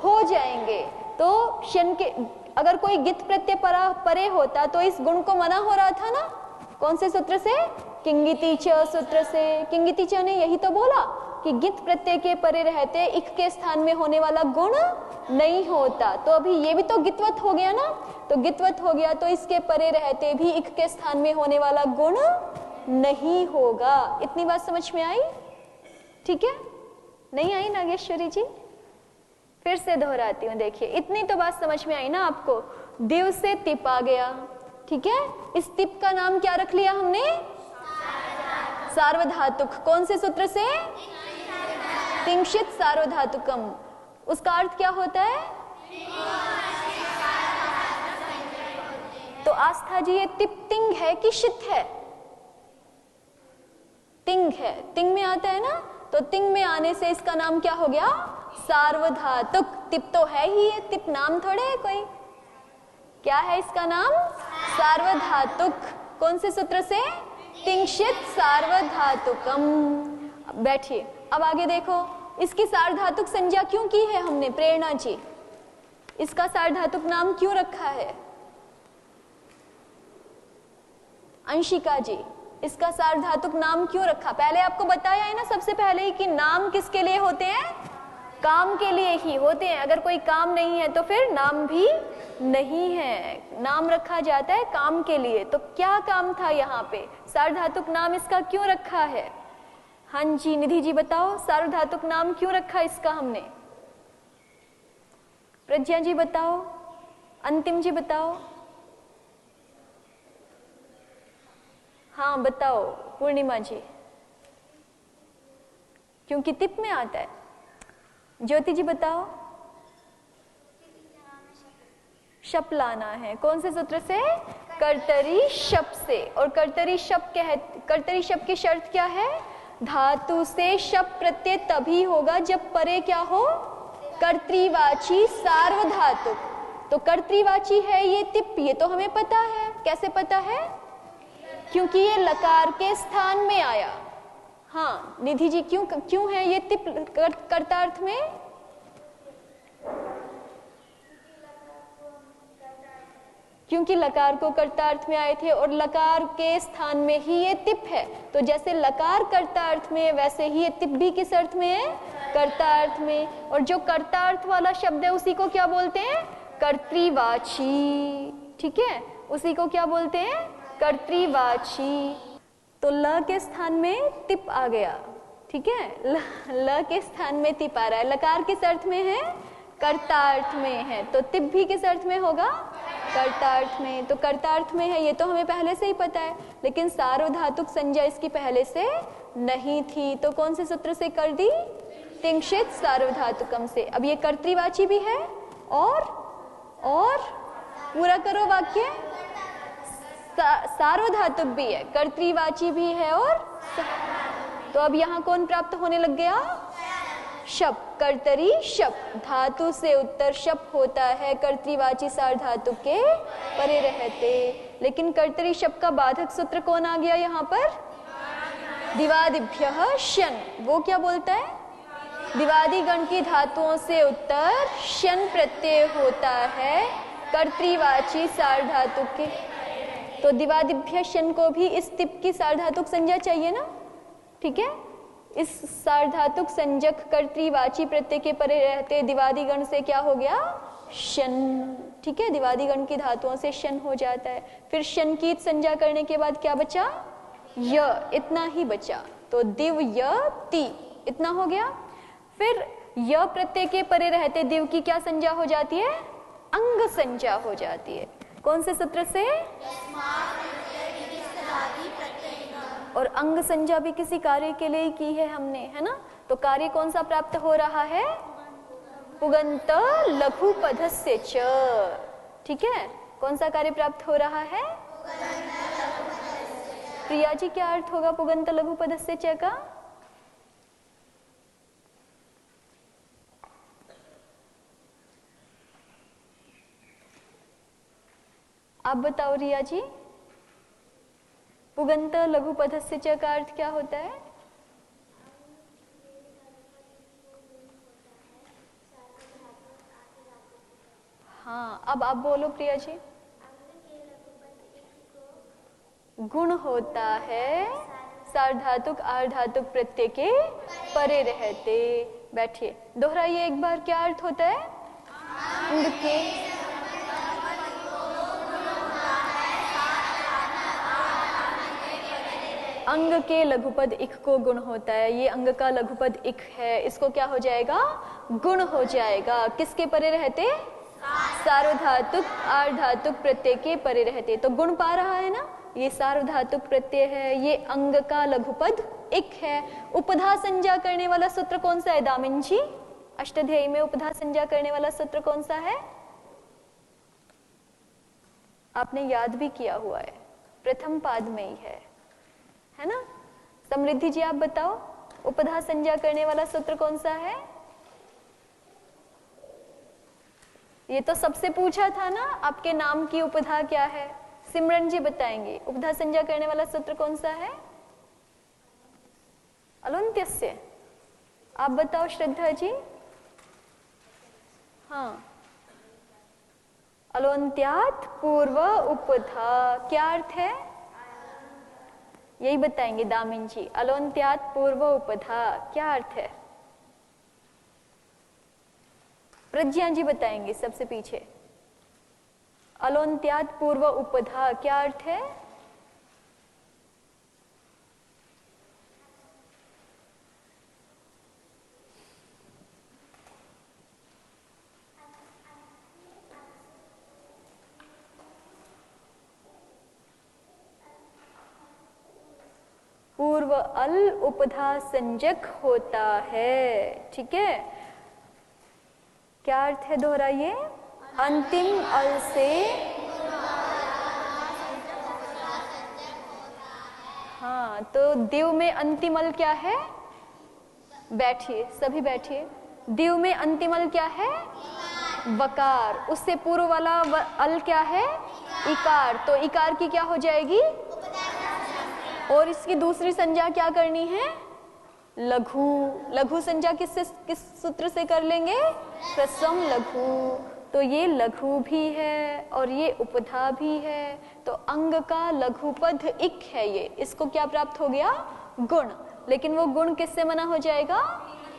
हो जाएंगे। तो शन के अगर कोई गित प्रत्यय परे होता तो इस गुण को मना हो रहा था ना, कौन से सूत्र से? किंगिति च सूत्र से। किंगिति च ने यही तो बोला कि गित प्रत्यय के परे रहते इक के स्थान में होने वाला गुण नहीं होता। तो अभी ये भी तो गितवत हो गया ना, तो गितवत हो गया तो इसके परे रहते भी इक के स्थान में होने वाला गुण नहीं होगा। इतनी बात समझ में आई? ठीक है, नहीं आई नागेश्वरी जी? फिर से दोहराती हूँ, देखिए इतनी तो बात समझ में आई ना आपको। दिव से तिप आ गया, ठीक है। इस तिप का नाम क्या रख लिया हमने? सार्वधातुक। कौन से सूत्र से? तिंशित सार्वधातुकम। उसका अर्थ क्या होता है? तो आस्था जी ये तिप तिंग है कि शित है? तिंग है, तिंग में आता है ना, तो तिंग में आने से इसका नाम क्या हो गया? सार्वधातुक। तिप तो है ही है, तिप नाम थोड़े है कोई। क्या है इसका नाम? सार्वधातुक। कौन से सूत्र से? तिंशित सार्वधातुकम। बैठिए, अब आगे देखो, इसकी सार्वधातुक संज्ञा क्यों की है हमने? प्रेरणा जी, इसका सार्वधातुक नाम क्यों रखा है? अंशिका जी, इसका सार्वधातुक नाम क्यों रखा? पहले आपको बताया है ना सबसे पहले ही कि नाम किसके लिए होते हैं? काम के लिए ही होते हैं। अगर कोई काम नहीं है तो फिर नाम भी नहीं है। नाम रखा जाता है काम के लिए। तो क्या काम था यहाँ पे? सार्वधातुक नाम इसका क्यों रखा है? हाँ जी निधि जी बताओ, सार्वधातुक नाम क्यों रखा इसका हमने? प्रज्ञा जी बताओ, अंतिम जी बताओ। हाँ बताओ पूर्णिमा जी। क्योंकि तिप में आता है। ज्योति जी बताओ। शप लाना है। कौन से सूत्र से? कर्तरी शप से। और कर्तरी शप की शर्त क्या है? धातु से शप प्रत्यय तभी होगा जब परे क्या हो? कर्तृवाची सार्वधातुक। तो कर्तृवाची है ये तिप, ये तो हमें पता है। कैसे पता है? क्योंकि ये लकार के स्थान में आया। हाँ निधि जी, क्यों है ये तिप कर्तार्थ में? क्योंकि लकार को कर्तार्थ में आए थे और लकार के स्थान में ही ये तिप है। तो जैसे लकार कर्तार्थ में वैसे ही ये तिप भी किस अर्थ में है? कर्तार्थ में। और जो कर्तार्थ वाला शब्द है उसी को क्या बोलते हैं? कर्तृवाची। ठीक है, उसी को क्या बोलते हैं? कर्तृवाची। तो ल के स्थान में तिप आ गया। ठीक है, ल के स्थान में तिप आ रहा है। लकार किस अर्थ में है? कर्तार्थ में है, तो तिप भी किस अर्थ में होगा? कर्तार्थ में। तो कर्तार्थ में है ये तो हमें पहले से ही पता है, लेकिन सार्वधातुक संज्ञा इसकी पहले से नहीं थी, तो कौन से सूत्र से कर दी? तिंशित सार्वधातुकम से। अब ये कर्तृवाची भी है और पूरा करो वाक्य, सार्वधातुक भी है, कर्तृवाची भी है और तो अब यहाँ कौन प्राप्त होने लग गया? शप, कर्तरी शप, धातु से उत्तर शप होता है कर्तृवाची सार्वधातुक के परे रहते। लेकिन कर्तरी शप का बाधक सूत्र कौन आ गया यहाँ पर? दिवादिभ्यः शन। वो क्या बोलता है? दिवादी गण की धातुओं से उत्तर शन प्रत्यय होता है कर्तृवाची सार्वधातुक के। तो दिवादिभ्य शन को भी इस तिप की सार्वधातुक संज्ञा चाहिए ना, ठीक है? इस सार्वधातुक संज्ञक कर्तृवाची प्रत्यय के परे रहते दिवादी गण से क्या हो गया? शन, ठीक है? दिवादी गण की धातुओं से शन हो जाता है। फिर शन की संज्ञा करने के बाद क्या बचा? य, इतना ही बचा। तो दिव य ति, इतना हो गया। फिर य प्रत्यय के परे रहते दिव की क्या संज्ञा हो जाती है? अंग संज्ञा हो जाती है। कौन से सूत्र से? और अंग संज्ञा भी किसी कार्य के लिए की है हमने, है ना? तो कार्य कौन सा प्राप्त हो रहा है? पुगंत लघु पदस्य च, ठीक है? कौन सा कार्य प्राप्त हो रहा है? प्रिया जी, क्या अर्थ होगा पुगंत लघु पदस्य च का? आप बताओ रिया जी, पुगंत लघु पदस्य च का अर्थ क्या होता है? हाँ, अब आप बोलो प्रिया जी। गुण होता है सार्वधातुक आर्धातुक प्रत्यय के परे रहते। बैठिए, दोहराइए एक बार, क्या अर्थ होता है? अंग के अंग के लघुपद इक को गुण होता है। ये अंग का लघुपद इक है, इसको क्या हो जाएगा? गुण हो जाएगा। किसके परे रहते? सार्वधातुक आर्धातुक प्रत्यय के परे रहते। तो गुण पा रहा है ना, ये सार्वधातुक प्रत्यय है, ये अंग का लघुपद इक है। उपधा संज्ञा करने वाला सूत्र कौन सा है दामिनी जी? अष्टाध्यायी में उपधा संज्ञा करने वाला सूत्र कौन सा है? आपने याद भी किया हुआ है, प्रथम पाद में ही है ना? समृद्धि जी आप बताओ, उपधा संज्ञा करने वाला सूत्र कौन सा है? ये तो सबसे पूछा था ना, आपके नाम की उपधा क्या है? सिमरन जी बताएंगे, उपधा संज्ञा करने वाला सूत्र कौन सा है? अलुन्त्यस्य। आप बताओ श्रद्धा जी। हाँ, अलोन्त्यात् पूर्व उपधा, क्या अर्थ है? यही बताएंगे दामिन जी। अलोन्त्यात् पूर्व उपधा क्या अर्थ है? प्रज्ञा जी बताएंगे सबसे पीछे। अलोन्त्यात् पूर्व उपधा क्या अर्थ है? पूर्व अल उपधा संज्ञक होता है, ठीक है? क्या अर्थ है? दोहराइए। अंतिम अल से, हाँ, तो दिव में अंतिम अल क्या है? बैठिए, सभी बैठिए। दिव में अंतिम अल क्या है? वकार। उससे पूर्व वाला अल क्या है? इकार। तो इकार की क्या हो जाएगी? और इसकी दूसरी संज्ञा क्या करनी है? लघु। लघु संज्ञा किस सूत्र से कर लेंगे? ह्रस्वम लघु। तो ये लघु भी है और ये उपधा भी है, तो अंग का लघुपद इक है ये। इसको क्या प्राप्त हो गया? गुण। लेकिन वो गुण किससे मना हो जाएगा?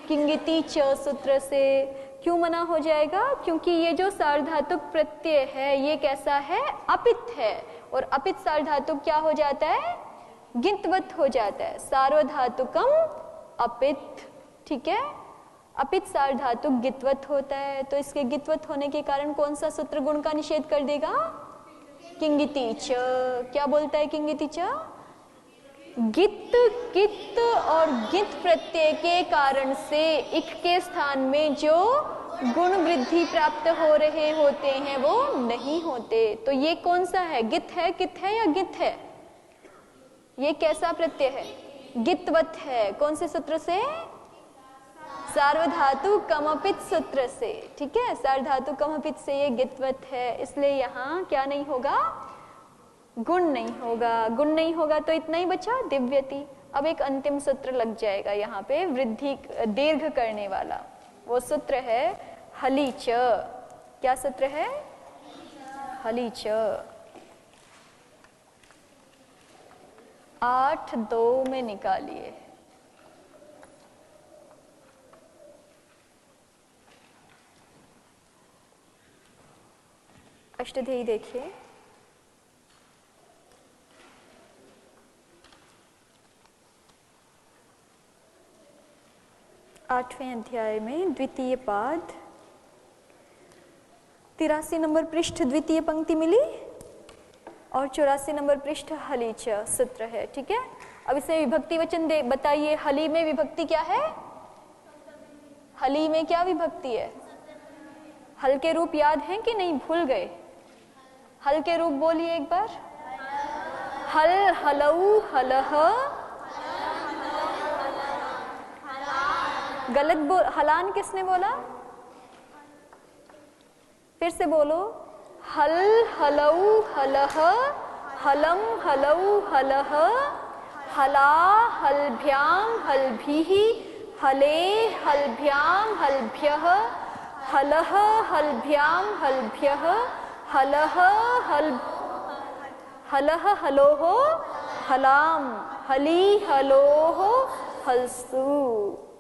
किंगिति च सूत्र से। क्यों मना हो जाएगा? क्योंकि ये जो सार्वधातुक प्रत्यय है ये कैसा है? अपित है, और अपित सार्वधातुक क्या हो जाता है? गिंतवत हो जाता है। सार्वधातुकम अपित, ठीक है? अपित सार्वधातुक गित्वत होता है, तो इसके गित्वत होने के कारण कौन सा सूत्र गुण का निषेध कर देगा? किंगिति च। क्या बोलता है किंगिति च? गित, कित और गित प्रत्यय के कारण से इक के स्थान में जो गुण वृद्धि प्राप्त हो रहे होते हैं वो नहीं होते। तो ये कौन सा है? गित है, कित है या गित है? ये कैसा प्रत्यय है? गित्वत है। कौन से सूत्र से? सार्वधातु कमपित सूत्र से। ठीक है, सार्वधातु कमपित से ये गित्वत है, इसलिए यहाँ क्या नहीं होगा? गुण नहीं होगा। गुण नहीं होगा तो इतना ही बचा, दिव्यति। अब एक अंतिम सूत्र लग जाएगा यहाँ पे वृद्धि दीर्घ करने वाला, वो सूत्र है हलीच। क्या सूत्र है? हलीच। 8-2 में निकालिए। अष्टध्यायी देखिए। आठवें अध्याय में द्वितीय पाद 83 नंबर पृष्ठ द्वितीय पंक्ति मिली और 84 नंबर पृष्ठ हलीच सूत्र है। ठीक है, अब इसे विभक्ति वचन दे बताइए। हली में विभक्ति क्या है? हली में क्या विभक्ति है? हल के रूप याद हैं कि नहीं? भूल गए? हल के रूप बोलिए एक बार। हल, हलऊ, हलह। गलत बोल, हलान किसने बोला? फिर से बोलो। हल, हलऊ, हलह, हलम, हलऊ, हलह, हला, हलभ्याम, हलभीः, हले, हलभ्याम, हलभ्यः, हलह, हलभ्याम, हलभ्यः, हलह, हलह, हलोः, हलाम, हली, हलोः, हलसु।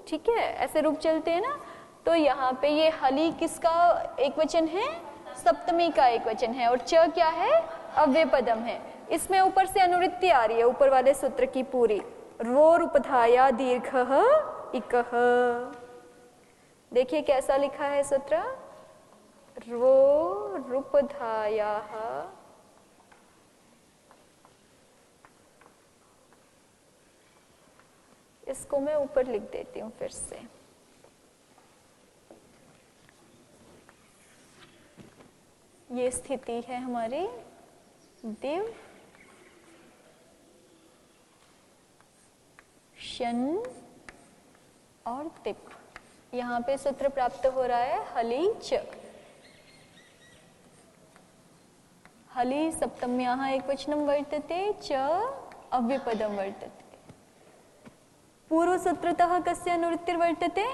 ठीक है, ऐसे रूप चलते हैं ना। तो यहाँ पे ये हली किसका एक वचन है? सप्तमी का एक वचन है। और च क्या है? अव्यय पदम है। इसमें ऊपर से अनुवृत्ति आ रही है, ऊपर वाले सूत्र की पूरी। रोरुपधाया दीर्घः इकः। देखिए कैसा लिखा है सूत्र। रोरुपधायाः इसको मैं ऊपर लिख देती हूँ फिर से। ये स्थिति है हमारी दिव, शन और तिप। यहाँ पे सूत्र प्राप्त हो रहा है हलीच। हली सप्तम्याः एकवचनम वर्तते, च अव्यपदम वर्तते। पूर्व सूत्रतः कस्य अनुवृत्तिर्वर्तते?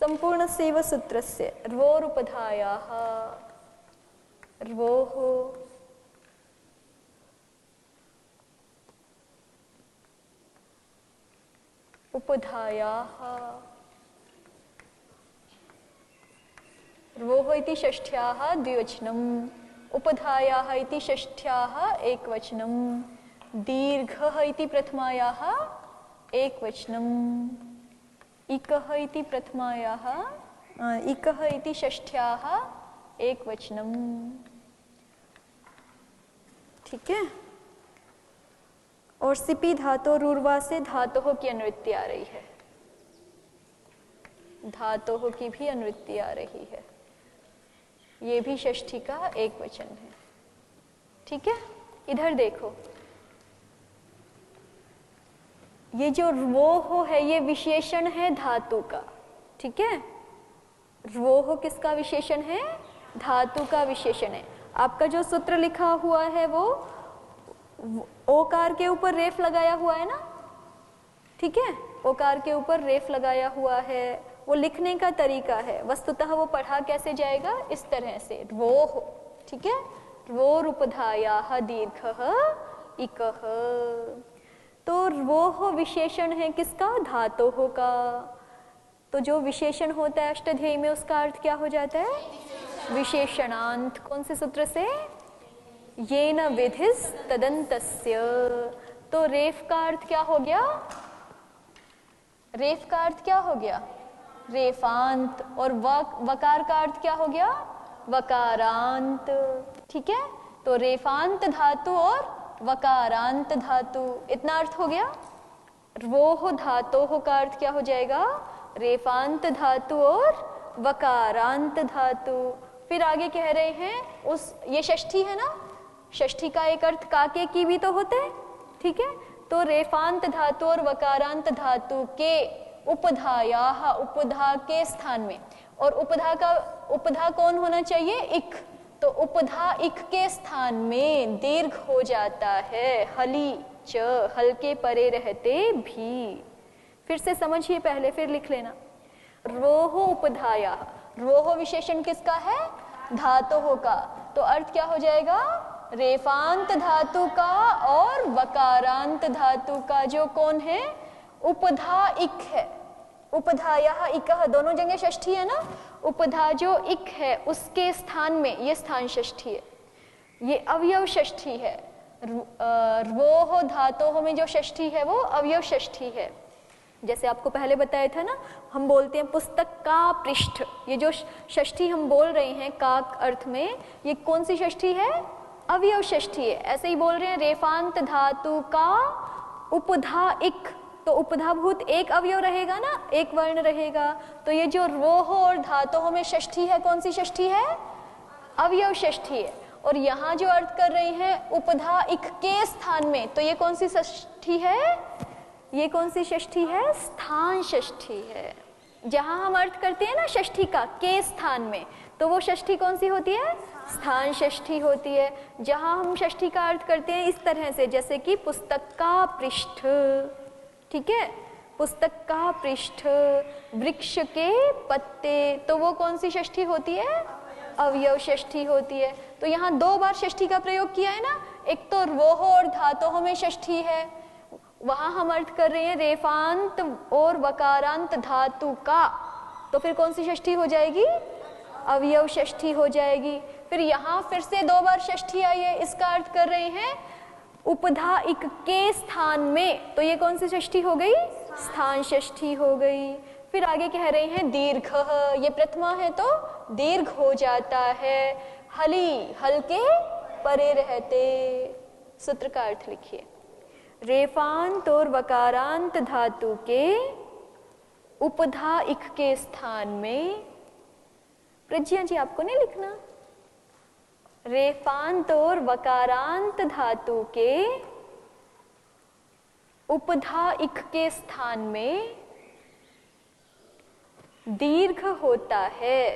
संपूर्णस्यैव सूत्रस्य। र्वोरुपधायाः, र्वोः, उपधायाः। र्वोः इति षष्ठ्याः द्विवचनम्, उपधायाः इति षष्ठ्याः एकवचनम्, दीर्घः इति प्रथमायाः एकवचनम्, इकः इति प्रथमायाः, इकः इति षष्ठ्याः एकवचनम्। ठीक है। और सिपी धातु रूर्वा से धातुओं की अनुवृत्ति आ रही है। धातुओं की भी अनुवृत्ति आ रही है। ये भी षष्ठी का एक वचन है। ठीक है, इधर देखो। ये जो र्वोः है ये विशेषण है धातु का। ठीक है, र्वोः किसका विशेषण है? धातु का विशेषण है। आपका जो सूत्र लिखा हुआ है वो ओकार के ऊपर रेफ लगाया हुआ है ना। ठीक है, ओकार के ऊपर रेफ लगाया हुआ है। वो लिखने का तरीका है। वस्तुतः वो पढ़ा कैसे जाएगा? इस तरह से, र्वोः। ठीक है, र्वोरुपधायाः दीर्घः इकः। तो र्वोः विशेषण है किसका? धातोः का। तो जो विशेषण होता है अष्टाध्यायी में उसका अर्थ क्या हो जाता है? विशेषणांत। कौन से सूत्र से? येन विधिस् तदन्तस्य। तो रेफ का अर्थ क्या हो गया? रेफ का अर्थ क्या हो गया? रेफांत, और वकार का अर्थ क्या हो गया? वकारांत। ठीक है, तो रेफांत धातु और वकारांत धातु, इतना अर्थ हो गया। रोह धातोः का अर्थ क्या हो जाएगा? रेफांत धातु और वकारांत धातु। फिर आगे कह रहे हैं उस, ये षष्ठी है ना, षष्ठी का एक अर्थ काके की भी तो होता है। ठीक है, तो रेफांत धातु और वकारांत धातु के उपधायाः, उपधा के स्थान में, और उपधा कौन होना चाहिए? इक। तो उपधा इक के स्थान में दीर्घ हो जाता है, हली च, हल्के परे रहते भी। फिर से समझिए पहले, फिर लिख लेना। रोह उपधायाः, रोह विशेषण किसका है? धातुः का। तो अर्थ क्या हो जाएगा? रेफांत धातु का और वकारांत धातु का, जो कौन है? उपधा इक है। उपधायाः इकः, दोनों जगह षष्ठी है ना। उपधा जो इक है उसके स्थान में ये स्थान षष्ठी है, ये अवयव षष्ठी है। रोह धातोः में जो षष्ठी है वो अवयव षष्ठी है। जैसे आपको पहले बताया था ना, हम बोलते हैं पुस्तक का पृष्ठ, ये जो षष्ठी हम बोल रहे हैं का अर्थ में, ये कौन सी षष्ठी है? अवयव षष्ठी है। ऐसे ही बोल रहे हैं रेफांत धातु का उपधा इक, तो उपधाभूत एक अवयव रहेगा ना, एक वर्ण रहेगा। तो ये जो रोह और धातुओं में षष्ठी है, कौन सी षष्ठी है? अवयव षष्ठी है। और यहाँ जो अर्थ कर रहे हैं उपधा इक के स्थान में, तो ये कौन सी षष्ठी है? ये कौन सी षष्ठी है? स्थान षष्ठी है। जहाँ हम अर्थ करते हैं ना षष्ठी का के स्थान में, तो वो षष्ठी कौन सी होती है? स्थान षष्ठी होती है। जहाँ हम षष्ठी का अर्थ करते हैं इस तरह से, जैसे कि पुस्तक का पृष्ठ, ठीक है, पुस्तक का पृष्ठ, वृक्ष के पत्ते, तो वो कौन सी षष्ठी होती है? अवयव षष्ठी होती है। तो यहाँ दो बार षष्ठी का प्रयोग किया है ना, एक तो रोह और धातुओं में षष्ठी है, वहां हम अर्थ कर रहे हैं रेफांत और वकारांत धातु का, तो फिर कौन सी षष्ठी हो जाएगी? अवयव षष्ठी हो जाएगी। फिर यहाँ फिर से दो बार षष्ठी आई है, इसका अर्थ कर रहे हैं उपधा इक के स्थान में, तो ये कौन सी षष्ठी हो गई? स्थान षष्ठी हो गई। फिर आगे कह रहे हैं दीर्घ, ये प्रथमा है तो दीर्घ हो जाता है, हली, हल्के परे रहते। सूत्र का अर्थ लिखिए। रेफांत और वकारांत धातु के उपधा इक के स्थान में, प्रज्ञा जी आपको नहीं लिखना, रेफांत और वकारांत धातु के उपधा इक के स्थान में दीर्घ होता है,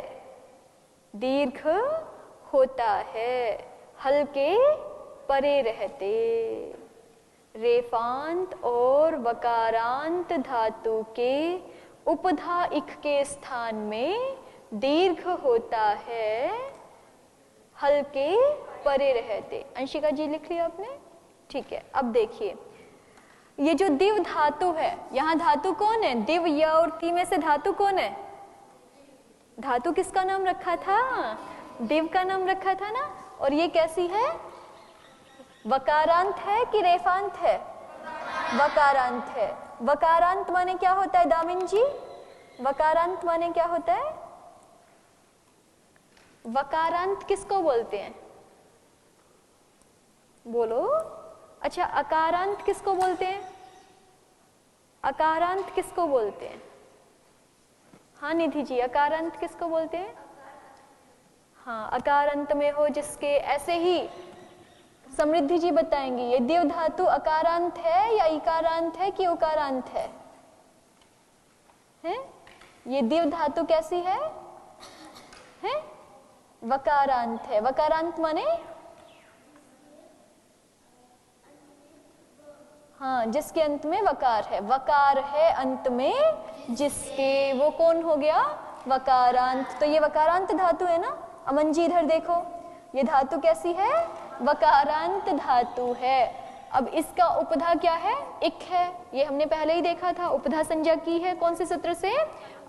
दीर्घ होता है, हल्के परे रहते। रेफांत और वकारांत धातु के उपधा इक के स्थान में दीर्घ होता है, हल्के परे रहते। अंशिका जी लिख लिया आपने? ठीक है। अब देखिए, ये जो दिव धातु है, यहाँ धातु कौन है? दिव, य और ती में से धातु कौन है? धातु किसका नाम रखा था? दिव का नाम रखा था ना। और ये कैसी है? वकारांत है कि रेफांत है? वकारांत है। वकारांत माने क्या होता है दामिन जी? वकारांत माने क्या होता है? वकारांत किसको बोलते हैं? बोलो। अच्छा, अकारांत किसको बोलते हैं? अकारांत किसको बोलते हैं? हाँ निधि जी, अकारांत किसको बोलते हैं? हाँ, अकारांत में हो जिसके, ऐसे ही समृद्धि जी बताएंगी, ये दिव धातु अकारांत है या इकारांत है कि उकारांत है? हैं? ये दिव धातु कैसी है? हैं? वकारांत है। वकारांत माने हाँ, जिसके अंत में वकार है, वकार है अंत में जिसके, वो कौन हो गया? वकारांत। तो ये वकारांत धातु है ना। अमन जी इधर देखो, ये धातु कैसी है? वकारांत धातु है। अब इसका उपधा क्या है? इक है। ये हमने पहले ही देखा था, उपधा संज्ञा की है कौन से सूत्र से?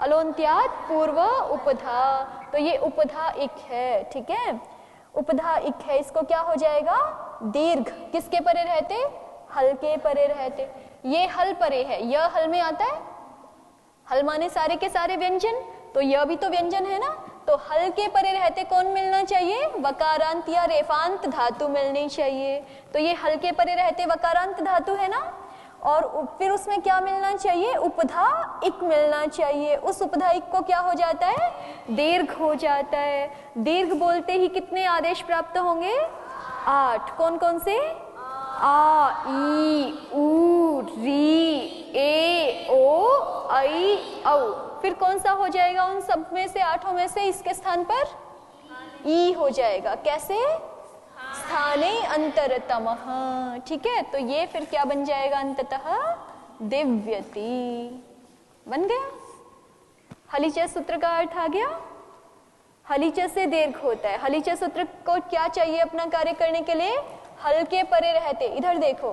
अलोन्त्यात् पूर्व उपधा। तो ये उपधा इक है, ठीक है, उपधा इक है। इसको क्या हो जाएगा? दीर्घ। किसके परे रहते? हल के परे रहते। ये हल परे है, यह हल में आता है, हल माने सारे के सारे व्यंजन, तो यह भी तो व्यंजन है ना। तो हल के परे रहते कौन मिलना चाहिए? वकारांत या रेफांत धातु मिलनी चाहिए। तो ये हल के परे रहते वकारांत धातु है ना, और फिर उसमें क्या मिलना चाहिए? उपधा इक मिलना चाहिए। उस उपधा इक को क्या हो जाता है? दीर्घ हो जाता है। दीर्घ बोलते ही कितने आदेश प्राप्त होंगे? 8। कौन कौन से? आ, ई, उ, री, ए, ओ, ऐ, औ। फिर कौन सा हो जाएगा उन सब में से, 8 में से? इसके स्थान पर ई हो जाएगा। कैसे? स्थाने अंतरतमः। ठीक है, तो ये फिर क्या बन जाएगा? अंततः दिव्यति बन गया। हलीच सूत्र का अर्थ आ गया। हलीच से दीर्घ होता है। हलीच सूत्र को क्या चाहिए अपना कार्य करने के लिए? हल के परे रहते, इधर देखो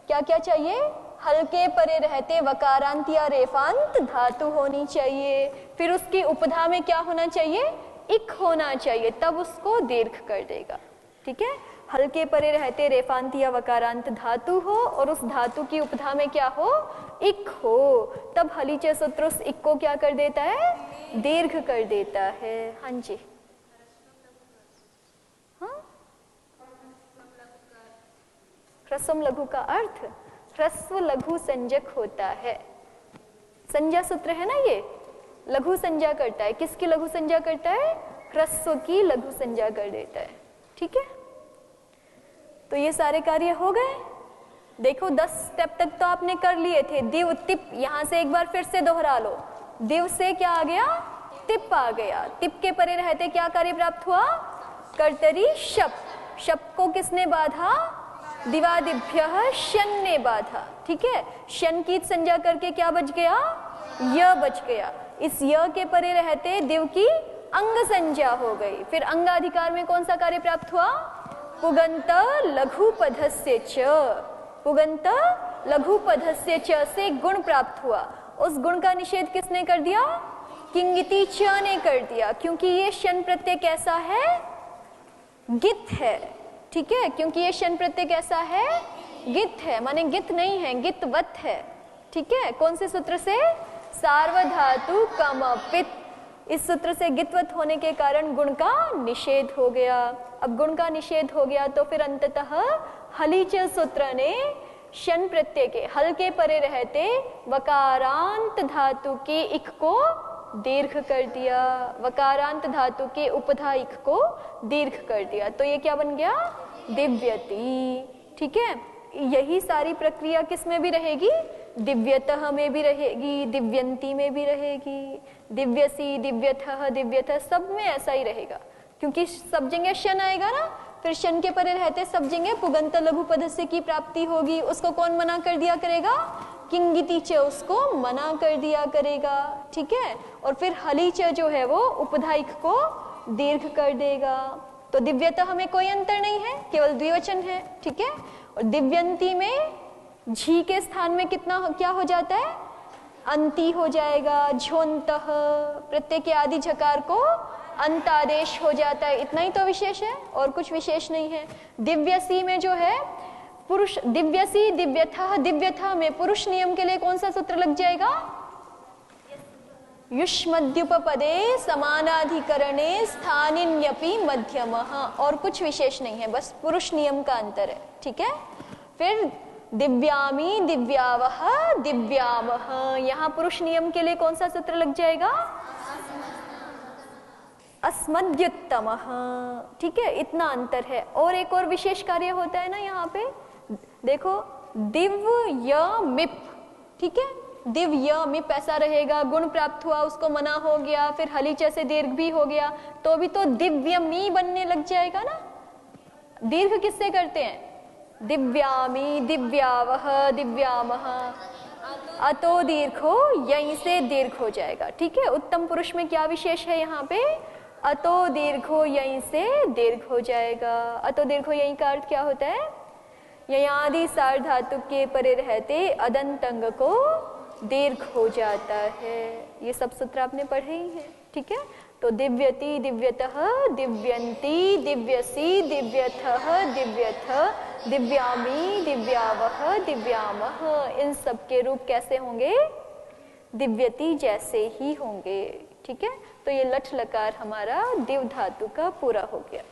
क्या क्या चाहिए? हल के परे रहते वकारांत या रेफांत धातु होनी चाहिए। फिर उसकी उपधा में क्या होना चाहिए? इक होना चाहिए, तब उसको दीर्घ कर देगा। ठीक है, हल के परे रहते रेफांत या वकारांत धातु हो और उस धातु की उपधा में क्या हो? इक हो, तब हलीच सूत्र उस इक को क्या कर देता है? दीर्घ कर देता है। हाँ जी, हाँ, ह्रस्व लघु का अर्थ ह्रस्व लघु संज्ञक होता है। संज्ञा सूत्र है ना, ये लघु संज्ञा करता है। किसकी लघु संज्ञा करता है? ह्रस्व की लघु संज्ञा कर देता है। ठीक है, तो ये सारे कार्य हो गए। देखो 10 स्टेप तक तो आपने कर लिए थे। दिव तिप, यहां से एक बार फिर से दोहरा लो। दिव से क्या आ गया? तिप आ गया। तिप के परे रहते क्या कार्य प्राप्त हुआ? कर्तरी शप। शप को किसने बाधा? दिवादिभ्यः शन ने बाधा। ठीक है, शन की संज्ञा करके क्या बच गया? य बच गया। इस य के परे रहते दिव की अंग संज्ञा हो गई। फिर अंगाधिकार में कौन सा कार्य प्राप्त हुआ? पुगंत लघु पदस्य च। पुगंत लघु पदस्य च से गुण प्राप्त हुआ। उस गुण का निषेध किसने कर दिया? किंगिति च ने कर दिया, क्योंकि ये शन प्रत्यय कैसा है? गित है। ठीक है, क्योंकि ये शन प्रत्यय कैसा है? गित है, माने गित नहीं है, गितवत है। ठीक है, कौन से सूत्र से? सार्वधातु कमपित। इस सूत्र से गितवत होने के कारण गुण का निषेध हो गया। अब गुण का निषेध हो गया तो फिर अंततः हलीच सूत्र ने शन प्रत्यय के हल के परे रहते वकारांत धातु के इक को दीर्घ कर दिया। वकारांत धातु के उपधा इक को दीर्घ कर दिया, तो ये क्या बन गया? दिव्यति। ठीक है, यही सारी प्रक्रिया किस में भी रहेगी? दिव्यतः में भी रहेगी, दिव्यंती में भी रहेगी, दिव्यसी, दिव्यथः, दिव्यथ, सब में ऐसा ही रहेगा। क्योंकि सब जगह शन आएगा ना, फिर शन के परे रहते सब जगह पुगंत लघु पदस्य की प्राप्ति होगी। उसको कौन मना कर दिया करेगा? किंगिति च उसको मना कर दिया करेगा। ठीक है, और फिर हली च जो है वो उपधाइक को दीर्घ कर देगा। तो दिव्यतः में कोई अंतर नहीं है, केवल द्विवचन है। ठीक है, और दिव्यंती में झी के स्थान में कितना क्या हो जाता है? अंती हो जाएगा। झोंतः प्रत्यय के आदि झकार को अंत आदेश हो जाता है। इतना ही तो विशेष है, और कुछ विशेष नहीं है। दिव्यसी में जो है पुरुष, दिव्यसी, दिव्यथः, दिव्यथः में पुरुष नियम के लिए कौन सा सूत्र लग जाएगा? युष्मद्युपपदे समानाधिकरणे स्थानिन्यपि मध्यमः। और कुछ विशेष नहीं है, बस पुरुष नियम का अंतर है। ठीक है, फिर दिव्यामी, दिव्यावह, दिव्यामः, यहाँ पुरुष नियम के लिए कौन सा सूत्र लग जाएगा? अस्मद्युत्तमः। ठीक है, इतना अंतर है। और एक और विशेष कार्य होता है ना यहाँ पे, देखो दिव्यमिप। ठीक है, दिव्यमिप ऐसा रहेगा। गुण प्राप्त हुआ, उसको मना हो गया, फिर हलीच से दीर्घ भी हो गया, तो भी तो दिव्यमी बनने लग जाएगा ना। दीर्घ किससे करते हैं? दिव्यामी, दिव्यावह, दिव्यामः। अतो दीर्घो, यहीं से दीर्घ हो जाएगा। ठीक है, उत्तम पुरुष में क्या विशेष है यहाँ पे? अतो दीर्घो, यहीं से दीर्घ हो जाएगा। अतो दीर्घो यहीं का अर्थ क्या होता है? ययादि सार धातु के परे रहते अदंत अंग को दीर्घ हो जाता है। ये सब सूत्र आपने पढ़े ही हैं। ठीक है, तो दिव्यति, दिव्यतः, दिव्यंती, दिव्यसी, दिव्यथः, दिव्यथ, दिव्यामी, दिव्यावह, दिव्यामः, इन सब के रूप कैसे होंगे? दिव्यति जैसे ही होंगे। ठीक है, तो ये लट लकार हमारा दिव धातु का पूरा हो गया।